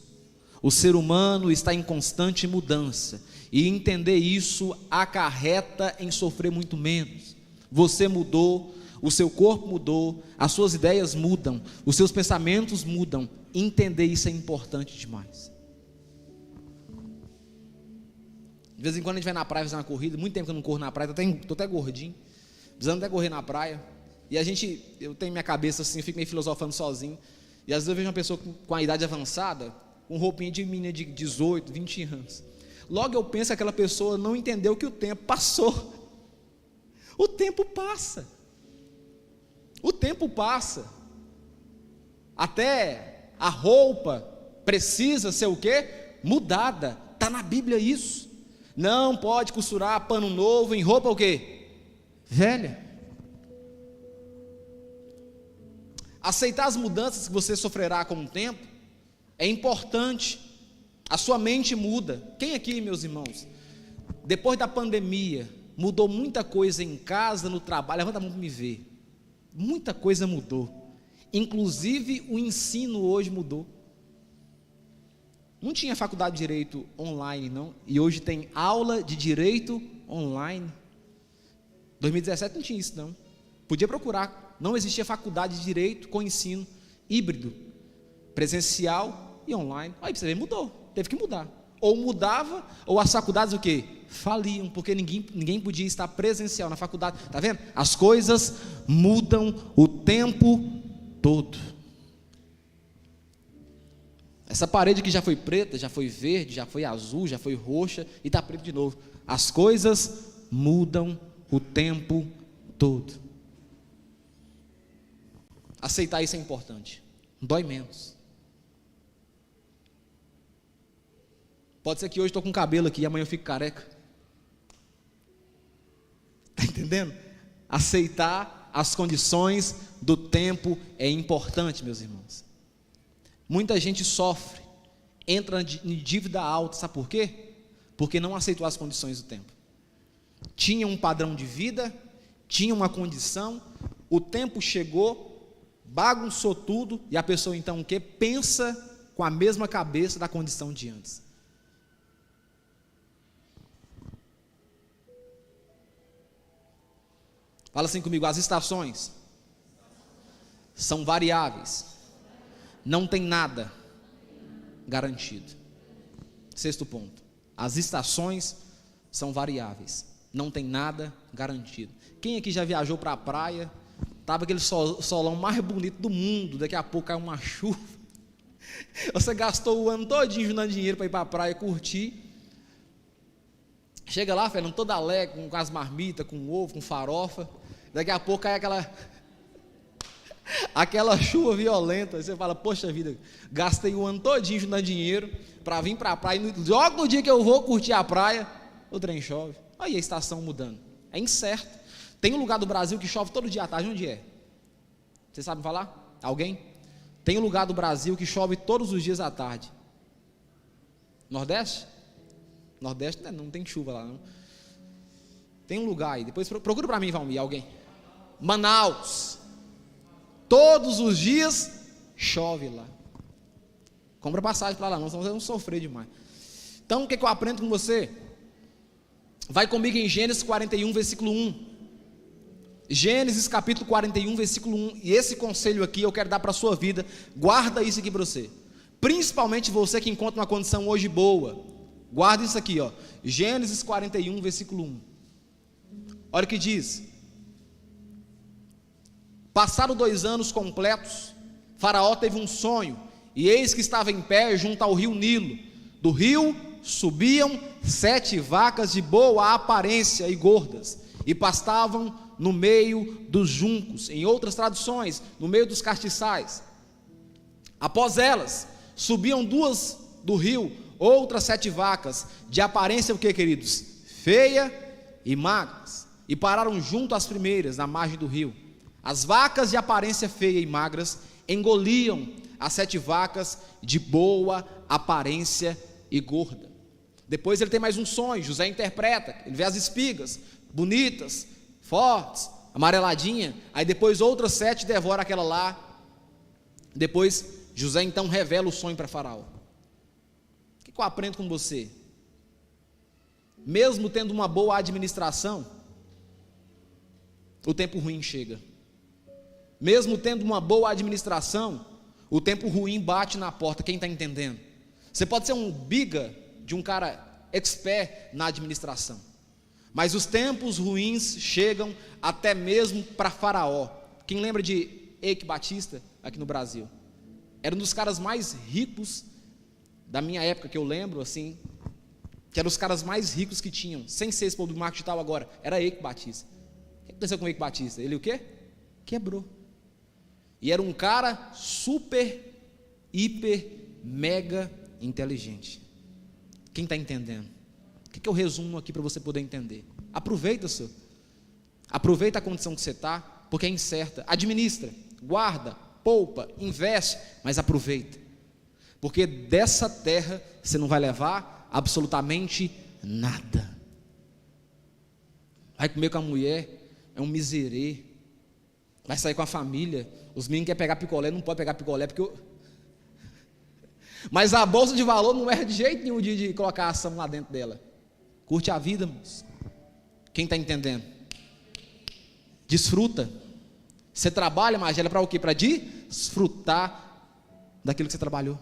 O ser humano está em constante mudança, e entender isso acarreta em sofrer muito menos. Você mudou, o seu corpo mudou, as suas ideias mudam, os seus pensamentos mudam. Entender isso é importante demais. De vez em quando a gente vai na praia fazer uma corrida, muito tempo que eu não corro na praia, estou até gordinho, precisando até correr na praia, e eu tenho minha cabeça assim, eu fico meio filosofando sozinho, e às vezes eu vejo uma pessoa com a idade avançada, com roupinha de menina de 18, 20 anos, logo eu penso que aquela pessoa não entendeu que o tempo passou. O tempo passa, até a roupa precisa ser o quê? Mudada, está na Bíblia isso. Não pode costurar pano novo em roupa o quê? Velha. Aceitar as mudanças que você sofrerá com o tempo é importante. A sua mente muda. Quem aqui, meus irmãos, depois da pandemia, mudou muita coisa em casa, no trabalho? Levanta a mão para me ver. Muita coisa mudou. Inclusive o ensino hoje mudou. Não tinha faculdade de Direito online, não. E hoje tem aula de Direito online. 2017 não tinha isso, não. Podia procurar. Não existia faculdade de Direito com ensino híbrido, presencial e online. Aí você vê, mudou. Teve que mudar. Ou mudava, ou as faculdades o quê? Faliam, porque ninguém podia estar presencial na faculdade. Está vendo? As coisas mudam o tempo todo. Essa parede que já foi preta, já foi verde, já foi azul, já foi roxa e está preta de novo. As coisas mudam o tempo todo. Aceitar isso é importante. Dói menos. Pode ser que hoje estou com cabelo aqui e amanhã eu fico careca. Está entendendo? Aceitar as condições do tempo é importante, meus irmãos. Muita gente sofre, entra em dívida alta, sabe por quê? Porque não aceitou as condições do tempo. Tinha um padrão de vida, tinha uma condição, o tempo chegou, bagunçou tudo, e a pessoa então o quê? Pensa com a mesma cabeça da condição de antes. Fala assim comigo: as estações são variáveis, não tem nada garantido. Sexto ponto: as estações são variáveis, não tem nada garantido. Quem aqui já viajou para a praia, estava aquele solão mais bonito do mundo, daqui a pouco cai uma chuva, você gastou o ano todinho juntando dinheiro para ir para a praia curtir, chega lá, Fernando, todo alegre, com as marmitas, com ovo, com farofa, daqui a pouco cai aquela chuva violenta, você fala: poxa vida, gastei o ano todinho juntando dinheiro para vir para a praia, e logo no dia que eu vou curtir a praia, o trem chove. Aí a estação mudando, é incerto. Tem um lugar do Brasil que chove todo dia à tarde, onde é? Vocês sabem falar? Alguém? Tem um lugar do Brasil que chove todos os dias à tarde. Nordeste? Nordeste não tem chuva lá, não. Tem um lugar aí, depois procura para mim, Valmir, alguém. Manaus. Todos os dias chove lá. Compra passagem para lá, não, senão vocês vão sofrer demais. Então o que eu aprendo com você? Vai comigo em Gênesis 41, versículo 1. Gênesis capítulo 41, versículo 1. E esse conselho aqui eu quero dar para a sua vida. Guarda isso aqui para você. Principalmente você que encontra uma condição hoje boa. Guarda isso aqui, ó. Gênesis 41, versículo 1. Olha o que diz: passaram 2 anos completos, Faraó teve um sonho, e eis que estava em pé junto ao rio Nilo. Do rio subiam 7 vacas de boa aparência e gordas, e pastavam no meio dos juncos, em outras traduções, no meio dos castiçais. Após elas, subiam 2 do rio, outras 7 vacas, de aparência o que, queridos? Feia e magras, e pararam junto às primeiras, na margem do rio. As vacas de aparência feia e magras engoliam as 7 vacas de boa aparência e gorda. Depois ele tem mais um sonho, José interpreta, ele vê as espigas, bonitas, fortes, amareladinha, aí depois outras 7 devoram aquela lá. Depois José então revela o sonho para Faraó. O que eu aprendo com você? Mesmo tendo uma boa administração, o tempo ruim chega. Mesmo tendo uma boa administração, o tempo ruim bate na porta. Quem está entendendo? Você pode ser um biga de um cara expert na administração, mas os tempos ruins chegam até mesmo para Faraó. Quem lembra de Eike Batista aqui no Brasil? Era um dos caras mais ricos da minha época, que eu lembro assim, que eram os caras mais ricos que tinham, sem ser esse povo do marketing digital agora, era Eike Batista. O que aconteceu com Eike Batista? Ele o quê? Quebrou. E era um cara super, hiper, mega inteligente. Quem está entendendo? O que eu resumo aqui para você poder entender? Aproveita, senhor. Aproveita a condição que você está, porque é incerta. Administra, guarda, poupa, investe, mas aproveita. Porque dessa terra você não vai levar absolutamente nada. Vai comer com a mulher, é um miserê. Vai sair com a família. Os meninos querem pegar picolé, não pode pegar picolé, porque mas a bolsa de valor não é de jeito nenhum de colocar a ação lá dentro dela. Curte a vida, moço. Quem está entendendo? Desfruta. Você trabalha, Magélia, para o quê? Para desfrutar daquilo que você trabalhou.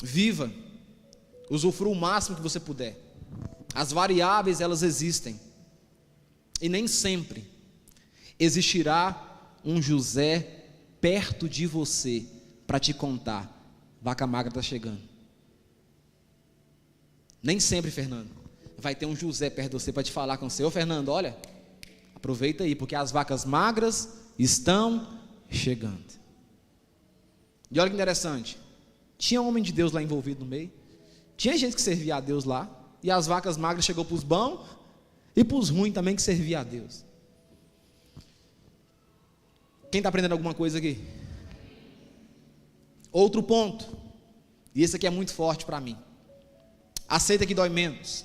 Viva. Usufrua o máximo que você puder. As variáveis, elas existem. E nem sempre existirá um José perto de você para te contar: vaca magra está chegando. Nem sempre, Fernando, vai ter um José perto de você para te falar com você: ô Fernando, olha, aproveita aí, porque as vacas magras estão chegando. E olha que interessante, tinha um homem de Deus lá envolvido no meio, tinha gente que servia a Deus lá, e as vacas magras chegou para os bons e para os ruins também, que servia a Deus. Quem está aprendendo alguma coisa aqui? Outro ponto, e esse aqui é muito forte para mim: aceita que dói menos.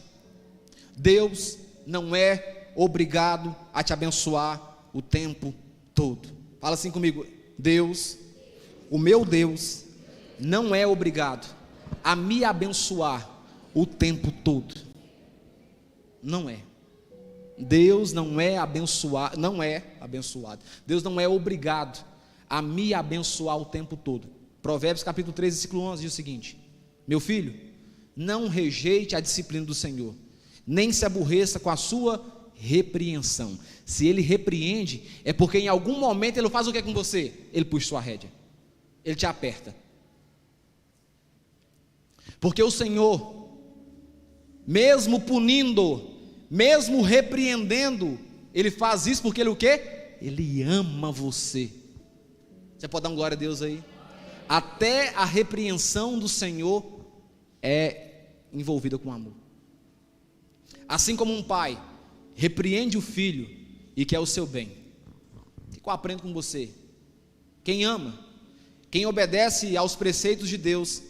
Deus não é obrigado a te abençoar o tempo todo. Fala assim comigo: Deus, o meu Deus, não é obrigado a me abençoar o tempo todo. Não é. Deus não é abençoado, Deus não é obrigado a me abençoar o tempo todo. Provérbios capítulo 13, versículo 11 diz o seguinte: meu filho, não rejeite a disciplina do Senhor, nem se aborreça com a sua repreensão. Se Ele repreende, é porque em algum momento Ele faz o que com você? Ele puxa sua rédea, Ele te aperta. Porque o Senhor, mesmo punindo, mesmo repreendendo, Ele faz isso porque Ele o quê? Ele ama você. Você pode dar um glória a Deus aí? Até a repreensão do Senhor é envolvida com amor. Assim como um pai repreende o filho e quer o seu bem. O que eu aprendo com você? Quem ama, quem obedece aos preceitos de Deus,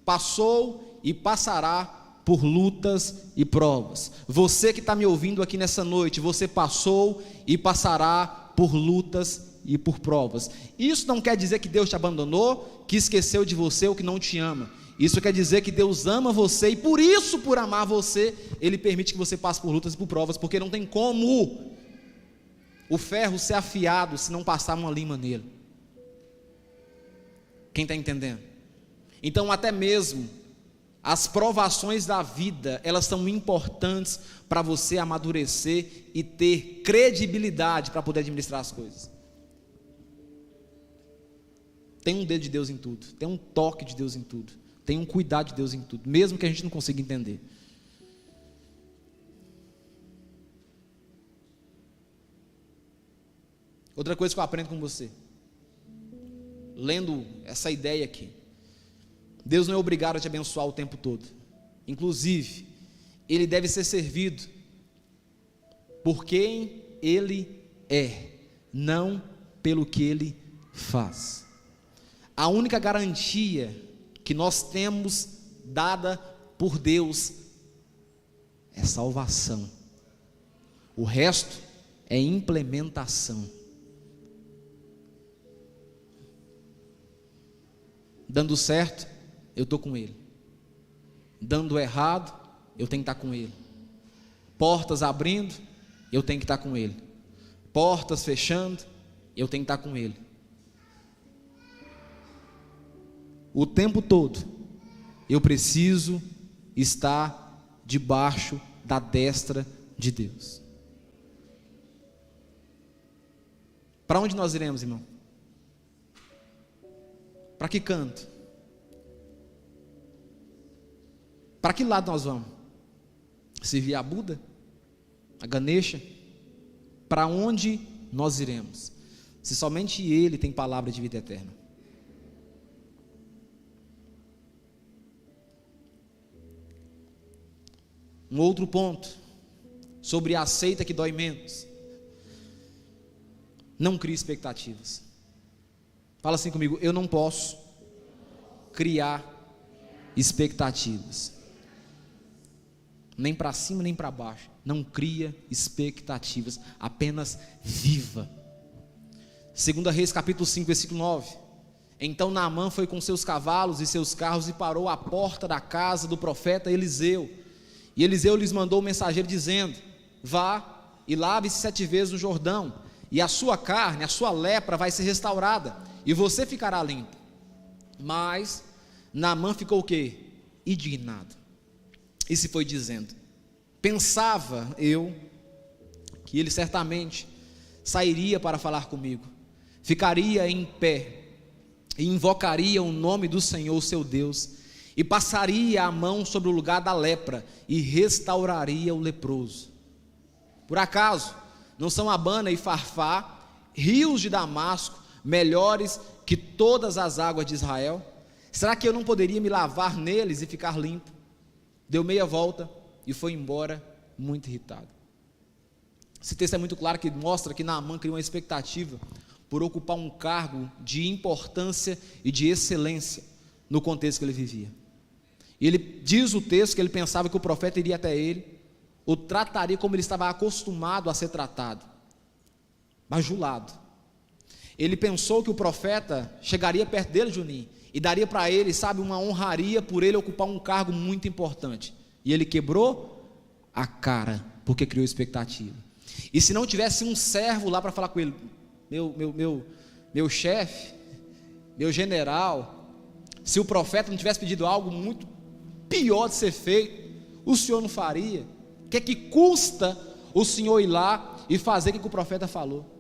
passou e passará por lutas e provas. Você que está me ouvindo aqui nessa noite, você passou e passará por lutas e por provas. Isso não quer dizer que Deus te abandonou, que esqueceu de você ou que não te ama. Isso quer dizer que Deus ama você e por isso, por amar você, Ele permite que você passe por lutas e por provas, porque não tem como o ferro ser afiado se não passar uma lima nele. Quem está entendendo? Então até mesmo as provações da vida, elas são importantes para você amadurecer e ter credibilidade para poder administrar as coisas. Tem um dedo de Deus em tudo, tem um toque de Deus em tudo, tem um cuidado de Deus em tudo, mesmo que a gente não consiga entender. Outra coisa que eu aprendo com você, lendo essa ideia aqui: Deus não é obrigado a te abençoar o tempo todo. Inclusive, Ele deve ser servido por quem Ele é, não pelo que Ele faz. A única garantia que nós temos dada por Deus é salvação. O resto é implementação. Dando certo, eu estou com Ele. Dando errado, eu tenho que estar com Ele. Portas abrindo, eu tenho que estar com Ele. Portas fechando, eu tenho que estar com Ele. O tempo todo, eu preciso estar debaixo da destra de Deus. Para onde nós iremos, irmão? Para que canto? Para que lado nós vamos? Servir a Buda? A Ganesha? Para onde nós iremos? Se somente Ele tem palavra de vida eterna. Um outro ponto, sobre a seita que dói menos: não crie expectativas. Fala assim comigo: eu não posso criar expectativas, nem para cima nem para baixo. Não cria expectativas, apenas viva. 2 Reis capítulo 5 versículo 9: então Naamã foi com seus cavalos e seus carros e parou à porta da casa do profeta Eliseu. E Eliseu lhes mandou um mensageiro dizendo: vá e lave-se 7 vezes no Jordão, e a sua carne, a sua lepra vai ser restaurada, e você ficará limpo. Mas Naamã ficou o quê? Indignado, e se foi dizendo: pensava eu que ele certamente sairia para falar comigo, ficaria em pé e invocaria o nome do Senhor seu Deus, e passaria a mão sobre o lugar da lepra e restauraria o leproso. Por acaso não são Abana e Farfá, rios de Damasco, melhores que todas as águas de Israel? Será que eu não poderia me lavar neles e ficar limpo? Deu meia volta e foi embora muito irritado. Esse texto é muito claro, que mostra que Naamã criou uma expectativa por ocupar um cargo de importância e de excelência no contexto que ele vivia. E ele diz o texto que ele pensava que o profeta iria até ele, o trataria como ele estava acostumado a ser tratado, bajulado. Ele pensou que o profeta chegaria perto dele, Juninho, e daria para ele, sabe, uma honraria por ele ocupar um cargo muito importante. E ele quebrou a cara, porque criou expectativa. E se não tivesse um servo lá para falar com ele: meu chefe, meu general, se o profeta não tivesse pedido algo muito pior de ser feito, o senhor não faria? O que é que custa o senhor ir lá e fazer o que o profeta falou?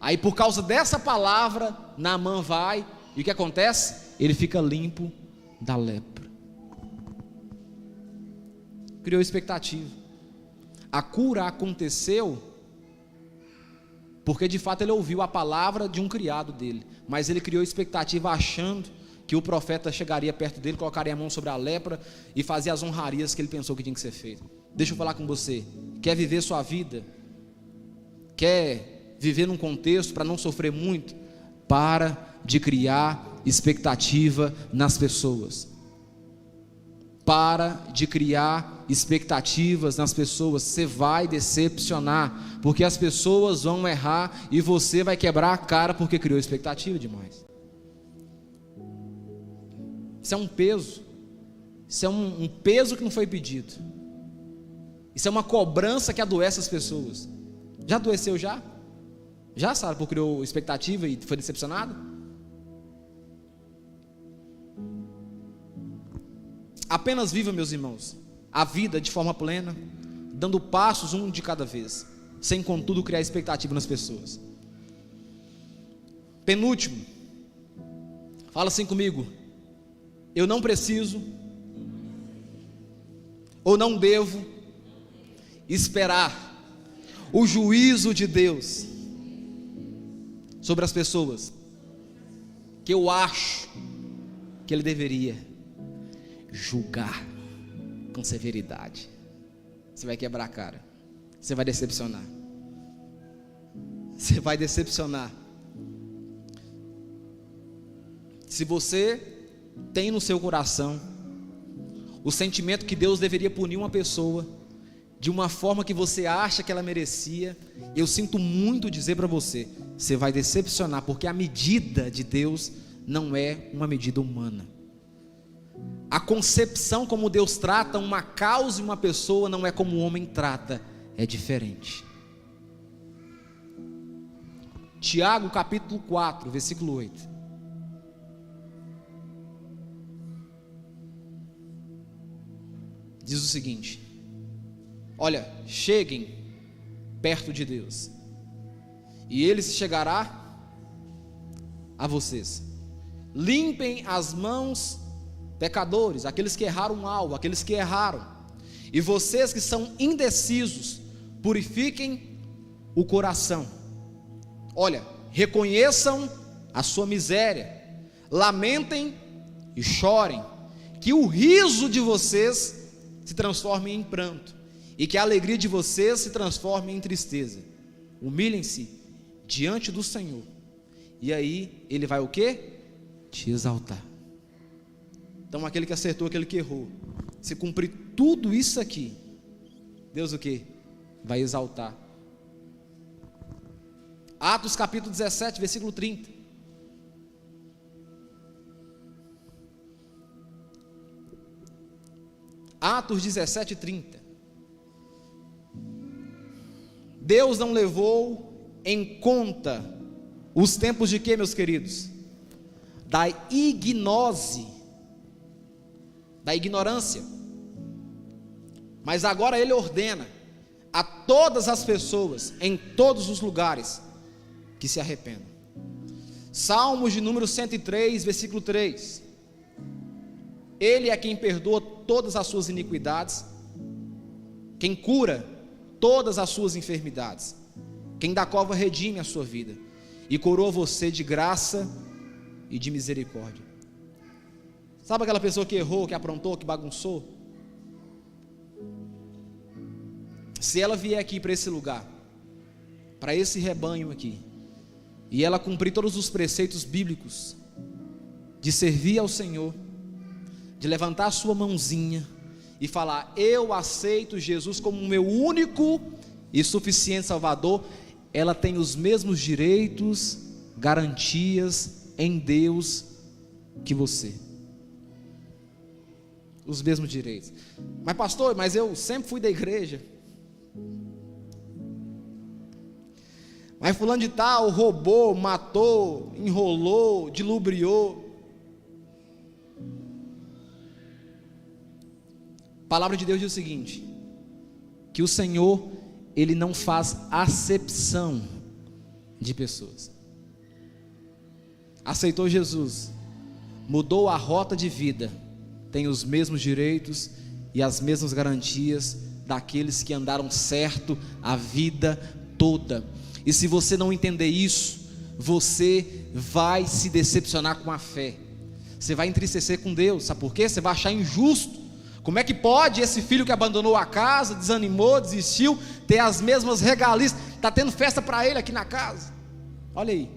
Aí, por causa dessa palavra, Naamã vai, e o que acontece? Ele fica limpo da lepra. Criou expectativa. A cura aconteceu porque de fato ele ouviu a palavra de um criado dele, mas ele criou expectativa achando que o profeta chegaria perto dele, colocaria a mão sobre a lepra e fazia as honrarias que ele pensou que tinha que ser feito. Deixa eu falar com você: quer viver sua vida? Quer viver num contexto para não sofrer muito? Para de criar expectativa nas pessoas. Para de criar expectativas nas pessoas. Você vai decepcionar, porque as pessoas vão errar e você vai quebrar a cara porque criou expectativa demais. Isso é um peso. Isso é um peso que não foi pedido. Isso é uma cobrança que adoece as pessoas. Já adoeceu já? Já, Sara, porque criou expectativa e foi decepcionado? Apenas viva, meus irmãos, a vida de forma plena, dando passos um de cada vez, sem contudo criar expectativa nas pessoas. Penúltimo, fala assim comigo: eu não preciso ou não devo esperar o juízo de Deus sobre as pessoas que eu acho que ele deveria julgar com severidade. Você vai quebrar a cara, você vai decepcionar, você vai decepcionar. Se você tem no seu coração o sentimento que Deus deveria punir uma pessoa de uma forma que você acha que ela merecia, eu sinto muito dizer para você, você vai decepcionar, porque a medida de Deus não é uma medida humana. A concepção como Deus trata uma causa e uma pessoa não é como o homem trata, é diferente. Tiago capítulo 4, versículo 8. Diz o seguinte: olha, cheguem perto de Deus, e Ele se chegará a vocês. Limpem as mãos, pecadores, aqueles que erraram algo, aqueles que erraram. E vocês que são indecisos, purifiquem o coração. Olha, reconheçam a sua miséria, lamentem e chorem, que o riso de vocês se transforme em pranto, e que a alegria de vocês se transforme em tristeza. Humilhem-se diante do Senhor, e aí Ele vai o quê? Te exaltar. Então aquele que acertou, aquele que errou, se cumprir tudo isso aqui, Deus o quê? Vai exaltar. Atos capítulo 17, versículo 30. Atos 17, 30. Deus não levou em conta os tempos de quê, meus queridos? Da ignose, da ignorância. Mas agora Ele ordena a todas as pessoas, em todos os lugares, que se arrependam. Salmos de número 103, versículo 3. Ele é quem perdoa todas as suas iniquidades, quem cura todas as suas enfermidades, quem da cova redime a sua vida, e coroa você de graça e de misericórdia. Sabe aquela pessoa que errou, que aprontou, que bagunçou? Se ela vier aqui para esse lugar, para esse rebanho aqui, e ela cumprir todos os preceitos bíblicos de servir ao Senhor, de levantar a sua mãozinha e falar: eu aceito Jesus como o meu único e suficiente Salvador, ela tem os mesmos direitos, garantias em Deus que você. Os mesmos direitos. Mas pastor, mas eu sempre fui da igreja. Mas fulano de tal roubou, matou, enrolou, dilubriou. A palavra de Deus diz o seguinte: que o Senhor, Ele não faz acepção de pessoas. Aceitou Jesus, mudou a rota de vida, tem os mesmos direitos e as mesmas garantias daqueles que andaram certo a vida toda. E se você não entender isso, você vai se decepcionar com a fé, você vai entristecer com Deus. Sabe por quê? Você vai achar injusto. Como é que pode esse filho que abandonou a casa, desanimou, desistiu, ter as mesmas regalias? Está tendo festa para ele aqui na casa. Olha aí.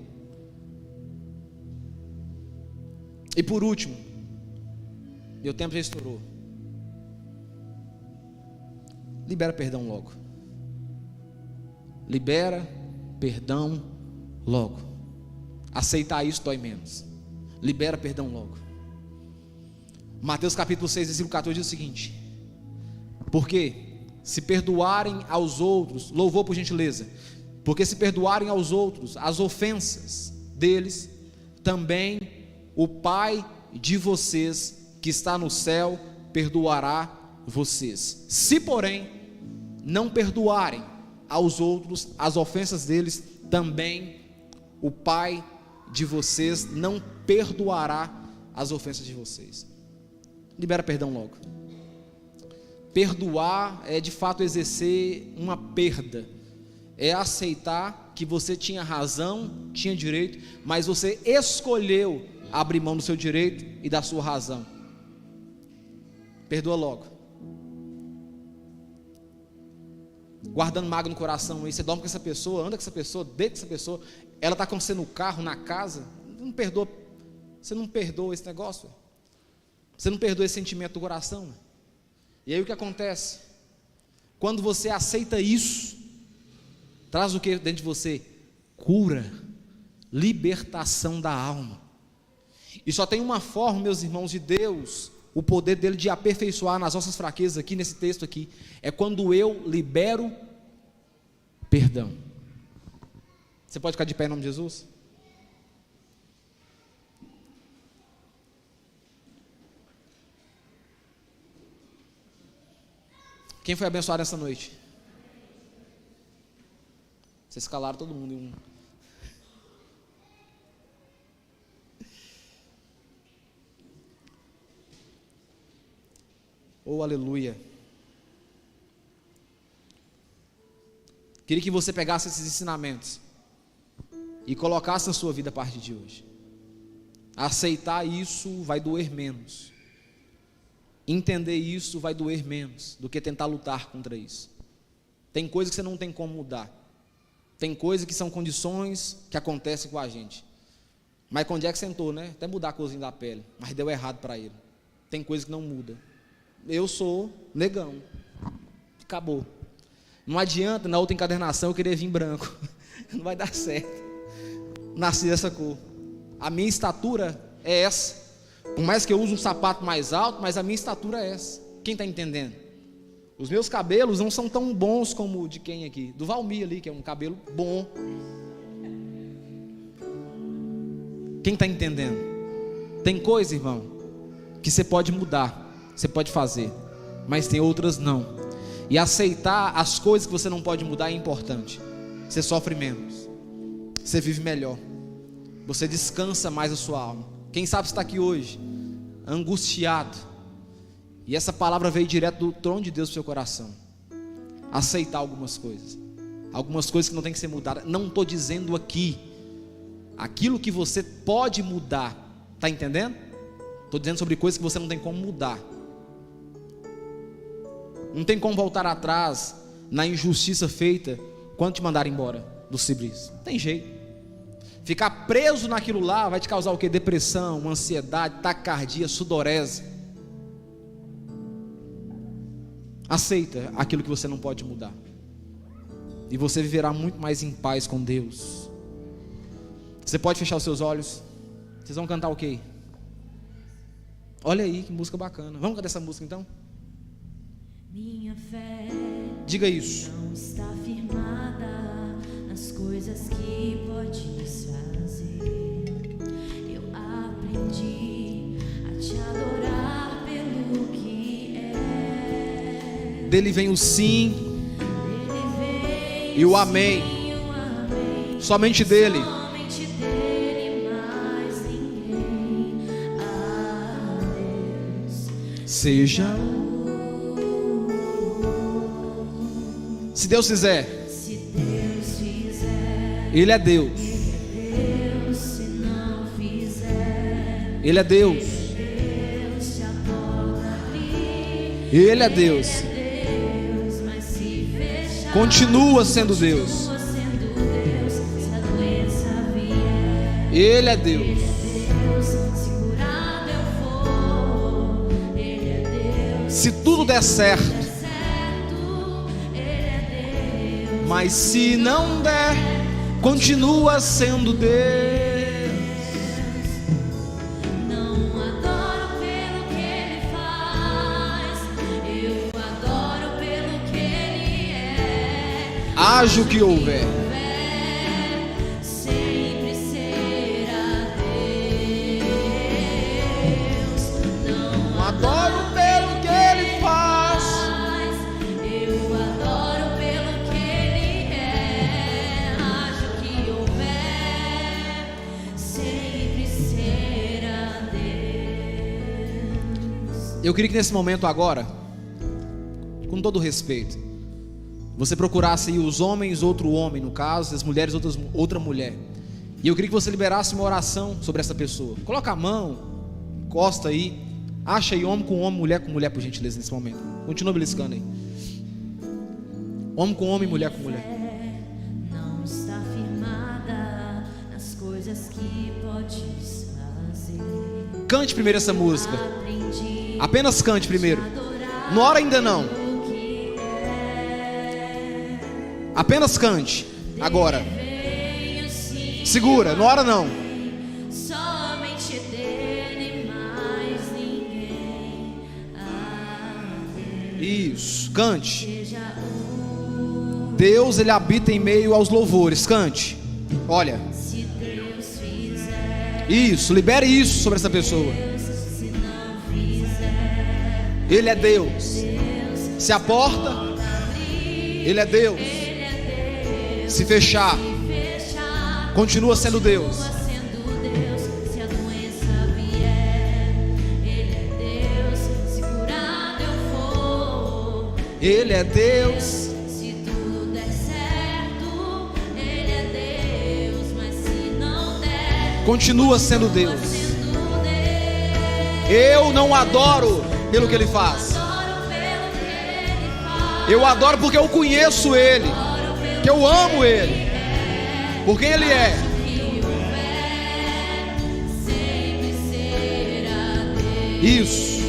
E por último, meu tempo já estourou. Libera perdão logo. Libera perdão logo. Aceitar isso dói menos. Libera perdão logo. Mateus capítulo 6, versículo 14 diz o seguinte: porque se perdoarem aos outros, louvor por gentileza, porque se perdoarem aos outros as ofensas deles, também o Pai de vocês que está no céu perdoará vocês. Se porém não perdoarem aos outros as ofensas deles, também o Pai de vocês não perdoará as ofensas de vocês. Libera perdão logo. Perdoar é de fato exercer uma perda, é aceitar que você tinha razão, tinha direito, mas você escolheu abrir mão do seu direito e da sua razão. Perdoa logo. Guardando mágoa no coração aí, você dorme com essa pessoa, anda com essa pessoa, deita com essa pessoa, ela está com você no carro, na casa, não perdoa, você não perdoa esse negócio, você não perdoa esse sentimento do coração. E aí o que acontece? Quando você aceita isso, traz o que dentro de você? Cura, libertação da alma. E só tem uma forma, meus irmãos, de Deus, o poder dele de aperfeiçoar nas nossas fraquezas aqui, nesse texto aqui, é quando eu libero perdão. Você pode ficar de pé em nome de Jesus? Quem foi abençoado essa noite? Vocês calaram todo mundo em um. Oh, aleluia. Queria que você pegasse esses ensinamentos e colocasse na sua vida a partir de hoje. Aceitar isso vai doer menos. Entender isso vai doer menos do que tentar lutar contra isso. Tem coisas que você não tem como mudar. Tem coisas que são condições que acontecem com a gente. Michael Jackson tentou, né? Até mudar a corzinha da pele, mas deu errado para ele. Tem coisas que não mudam. Eu sou negão. Acabou. Não adianta na outra encadernação eu querer vir branco. Não vai dar certo. Nasci dessa cor. A minha estatura é essa. Por mais que eu use um sapato mais alto, mas a minha estatura é essa. Quem está entendendo? Os meus cabelos não são tão bons como o de quem aqui? Do Valmir ali, que é um cabelo bom. Quem está entendendo? Tem coisa, irmão, que você pode mudar, você pode fazer, mas tem outras não. E aceitar as coisas que você não pode mudar é importante. Você sofre menos, você vive melhor, você descansa mais a sua alma. Quem sabe está aqui hoje, angustiado, e essa palavra veio direto do trono de Deus para o seu coração. Aceitar algumas coisas que não tem que ser mudadas. Não estou dizendo aqui aquilo que você pode mudar, está entendendo? Estou dizendo sobre coisas que você não tem como mudar. Não tem como voltar atrás na injustiça feita quando te mandaram embora do Cibris. Não tem jeito. Ficar preso naquilo lá vai te causar o quê? Depressão, ansiedade, taquicardia, sudorese. Aceita aquilo que você não pode mudar, e você viverá muito mais em paz com Deus. Você pode fechar os seus olhos. Vocês vão cantar o quê? Olha aí que música bacana. Vamos cantar essa música então? Minha fé, diga isso. Não está firmada nas coisas que podes fazer. Eu aprendi a te adorar pelo que é. Dele vem o sim, Dele vem e o amém. sim, o amém. Somente dele. Somente dele, mais ninguém. A Deus Seja. Se Deus fizer, se Deus fizer, Ele é Deus. Deus se não fizer, Ele é Deus. Deus te aborda abrir. Ele é Deus. Deus, mas se fechar, Continua sendo Deus. continua sendo Deus. Se a doença vier, Ele é Deus. Deus, se curado eu for, Ele é Deus. Se tudo der certo, É certo, Ele é Deus. mas se não der, continua sendo Deus. Não adoro pelo que Ele faz, eu adoro pelo que Ele é. Haja o que houver. Sempre será Deus. Não Adoro pelo que Ele faz. eu adoro pelo que Ele é. Haja o que houver, sempre será Deus. Eu queria que nesse momento agora, com todo respeito, você procurasse aí os homens, outro homem, no caso, as mulheres, outra mulher. E eu queria que você liberasse uma oração sobre essa pessoa. Coloca a mão, encosta aí, acha aí homem com homem, mulher com mulher, por gentileza, nesse momento. Continua beliscando aí. Homem com homem, mulher com mulher. Não está firmada nas coisas que podes fazer. Cante primeiro essa música. Aprendi Apenas cante primeiro. a adorar Não ora ainda não. o que é. Apenas cante. Agora. Venho sim, Segura, não ora não. somente dele, mais ninguém. Isso, cante. Seja Deus, ele habita em meio aos louvores. Cante. Olha. se Deus fizer, Isso, libere isso sobre essa pessoa. se não fizer, Ele é Deus. Se a porta, Ele é Deus. Se fechar, fechar, continua sendo Deus. sendo Deus. Se a doença vier, Ele é Deus. Se curado eu for, Ele é Deus. se tudo der certo, Ele é Deus. Mas se não der, Continua sendo Deus. sendo Deus. Eu não adoro pelo que Ele faz. Adoro pelo que Ele faz. Eu adoro porque eu conheço Ele. Que eu amo Ele. Por quem Ele é. Que houver, sempre será Deus. Isso.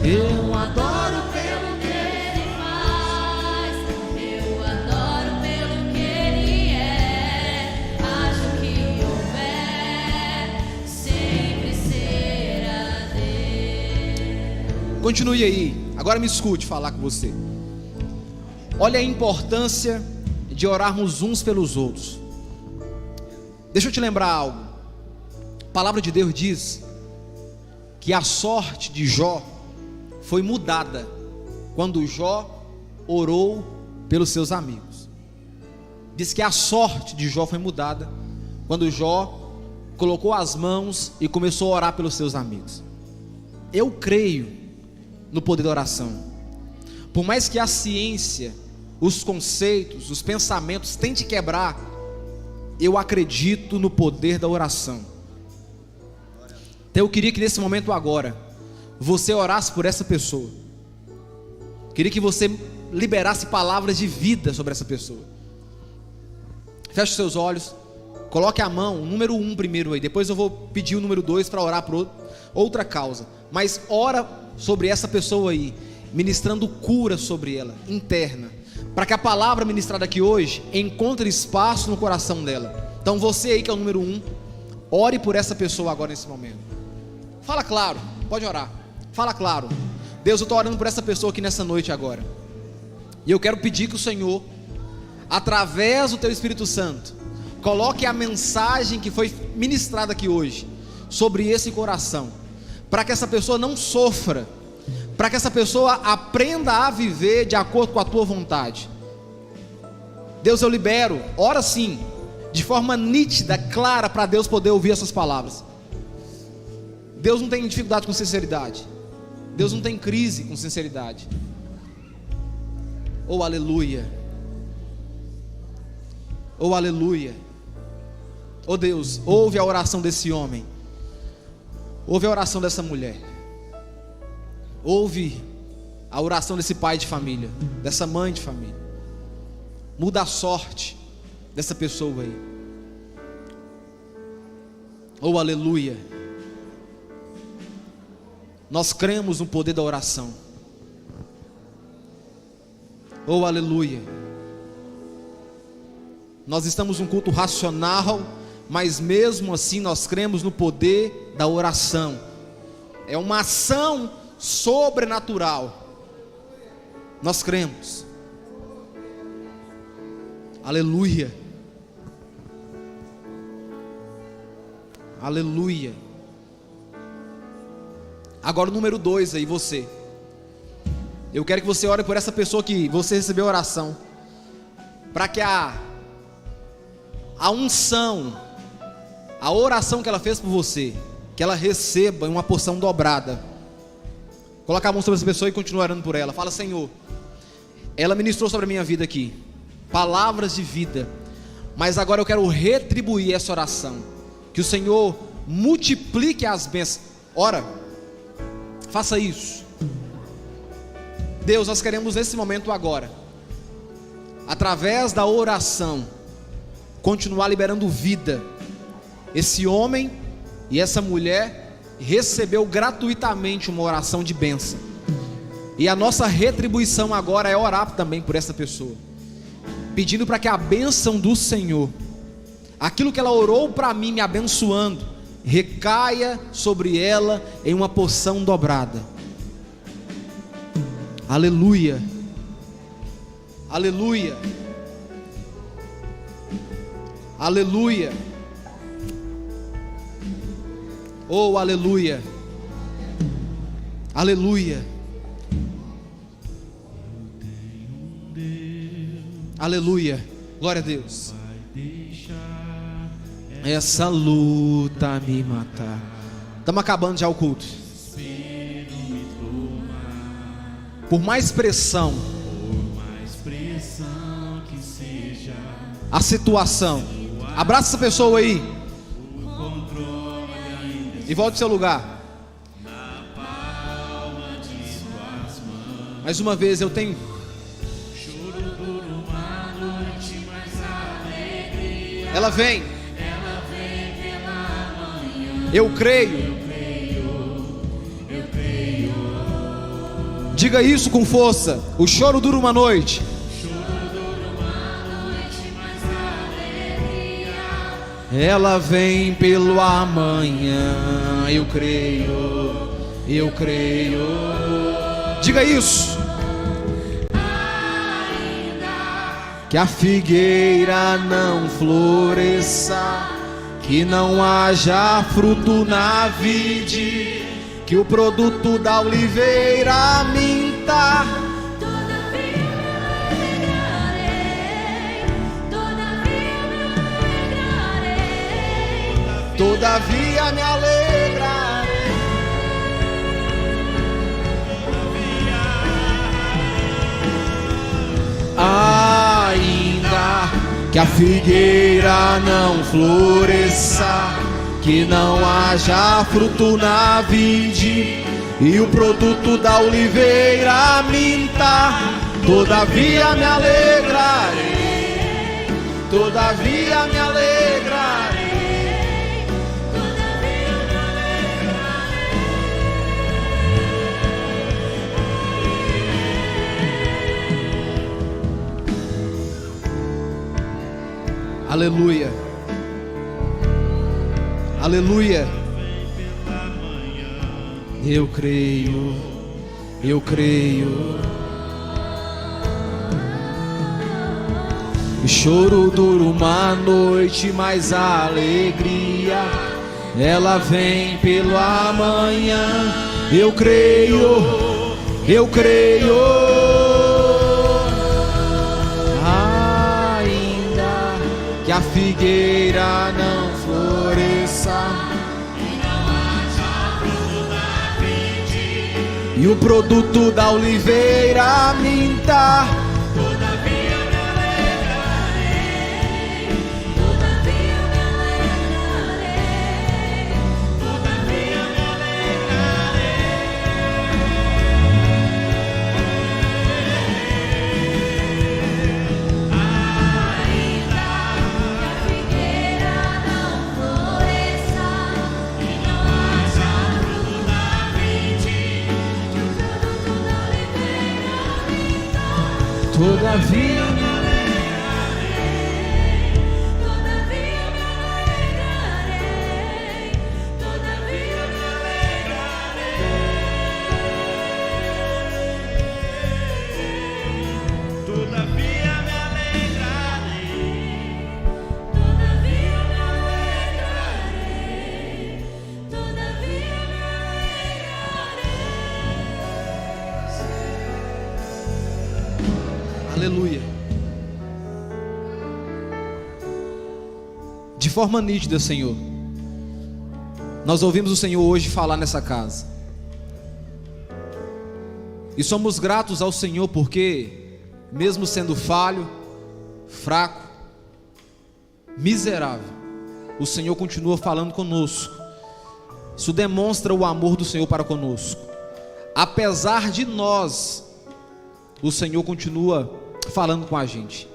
Eu Adoro pelo que Ele faz, eu adoro pelo que Ele é. Acho que houver, sempre será Deus. Continue aí. Agora me escute falar com você. Olha a importância de orarmos uns pelos outros. Deixa eu te lembrar algo. A palavra de Deus diz que a sorte de Jó foi mudada quando Jó orou pelos seus amigos. Diz que a sorte de Jó foi mudada quando Jó colocou as mãos e começou a orar pelos seus amigos. Eu creio no poder da oração. Por mais que a ciência, os conceitos, os pensamentos tente quebrar, eu acredito no poder da oração. Então eu queria que nesse momento agora você orasse por essa pessoa. Queria que você liberasse palavras de vida sobre essa pessoa. Feche os seus olhos. Coloque a mão, o número 1 primeiro aí. Depois eu vou pedir o número 2 para orar por outra causa. Mas ora sobre essa pessoa aí, ministrando cura sobre ela, interna, para que a palavra ministrada aqui hoje encontre espaço no coração dela. Então você aí que é o número 1, ore por essa pessoa agora nesse momento. Fala claro, pode orar. Fala claro. Deus, eu estou orando por essa pessoa aqui nessa noite agora. E eu quero pedir que o Senhor, através do Teu Espírito Santo, coloque a mensagem que foi ministrada aqui hoje sobre esse coração, para que essa pessoa não sofra, para que essa pessoa aprenda a viver de acordo com a Tua vontade. Deus, eu libero, ora sim, de forma nítida, clara, para Deus poder ouvir essas palavras. Deus não tem dificuldade com sinceridade. Deus não tem crise com sinceridade. Oh, aleluia. Oh, aleluia. Oh, Deus, ouve a oração desse homem. Ouve a oração dessa mulher. Ouve a oração desse pai de família, dessa mãe de família. Muda a sorte dessa pessoa aí. Oh, aleluia. Nós cremos no poder da oração. Oh, aleluia. Nós estamos num culto racional, mas mesmo assim nós cremos no poder da oração. É uma ação sobrenatural. Nós cremos. Aleluia. Aleluia. Agora o número 2 aí, você. Eu quero que você ore por essa pessoa que você recebeu oração, para que a unção, a oração que ela fez por você, que ela receba uma porção dobrada. Coloca a mão sobre essa pessoa e continua orando por ela. Fala: Senhor, ela ministrou sobre a minha vida aqui, palavras de vida, mas agora eu quero retribuir essa oração, que o Senhor multiplique as bênçãos. Ora, faça isso. Deus, nós queremos nesse momento agora, através da oração, continuar liberando vida. Esse homem e essa mulher recebeu gratuitamente uma oração de bênção, e a nossa retribuição agora é orar também por essa pessoa, pedindo para que a bênção do Senhor, aquilo que ela orou para mim me abençoando, recaia sobre ela em uma porção dobrada. Aleluia, aleluia, aleluia, oh aleluia, aleluia, aleluia, glória a Deus. Essa luta me matar. Estamos acabando já o culto. Por mais pressão que seja a situação, abraça essa pessoa aí e volte ao seu lugar. Mais uma vez eu tenho. Ela vem. Eu creio. Diga isso com força. O choro dura uma noite. Ela vem pelo amanhã. Eu creio. Eu creio. Diga isso. Que a figueira não floresça, que não haja fruto na vide, que o produto da oliveira minta. Todavia me alegrarei, todavia me alegrarei, Todavia me alegrarei. Ainda que a figueira não floresça, que não haja fruto na vide, e o produto da oliveira minta, todavia me alegrarei, todavia me alegrarei. Aleluia, aleluia. Eu creio, eu creio. O choro dura uma noite, mas a alegria ela vem pelo amanhã. Eu creio, eu creio. Que a figueira não floresça, que não haja fruto na vide, e o produto da oliveira minta, todavia me alegrarei, todavia me alegrarei, todavia me todavia me alegrarei, todavia me alegrarei, todavia me alegrarei, todavia me alegrarei, todavia me alegrarei, todavia me alegrarei. Aleluia. De forma nítida, Senhor, nós ouvimos o Senhor hoje falar nessa casa, e somos gratos ao Senhor porque mesmo sendo falho, fraco, miserável, o Senhor continua falando conosco. Isso demonstra o amor do Senhor para conosco. Apesar de nós, o Senhor continua falando com a gente.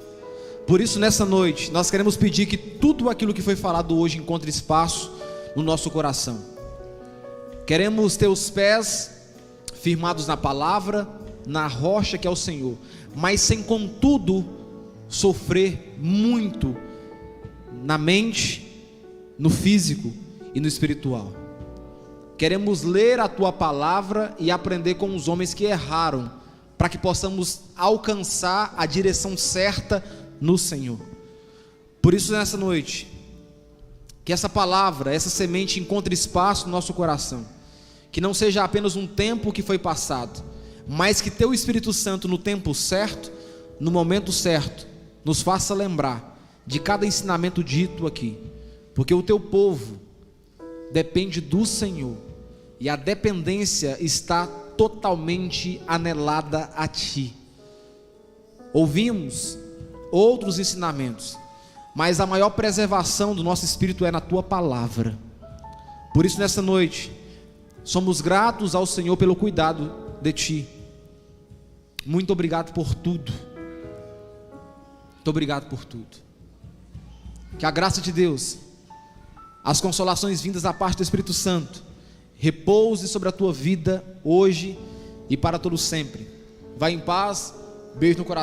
Por isso, nessa noite, nós queremos pedir que tudo aquilo que foi falado hoje encontre espaço no nosso coração. Queremos ter os pés firmados na palavra, na rocha que é o Senhor, mas sem contudo sofrer muito na mente, no físico e no espiritual. Queremos ler a tua palavra e aprender com os homens que erraram, para que possamos alcançar a direção certa no Senhor. Por isso, nessa noite, que essa palavra, essa semente encontre espaço no nosso coração, que não seja apenas um tempo que foi passado, mas que teu Espírito Santo, no tempo certo, no momento certo, nos faça lembrar de cada ensinamento dito aqui, porque o teu povo depende do Senhor, e a dependência está totalmente anelada a ti. Ouvimos outros ensinamentos, mas a maior preservação do nosso espírito é na tua palavra. Por isso, nessa noite, somos gratos ao Senhor pelo cuidado de ti. Muito obrigado por tudo. Muito obrigado por tudo. Que a graça de Deus, as consolações vindas da parte do Espírito Santo, repouse sobre a tua vida hoje e para todo sempre. Vai em paz, beijo no coração.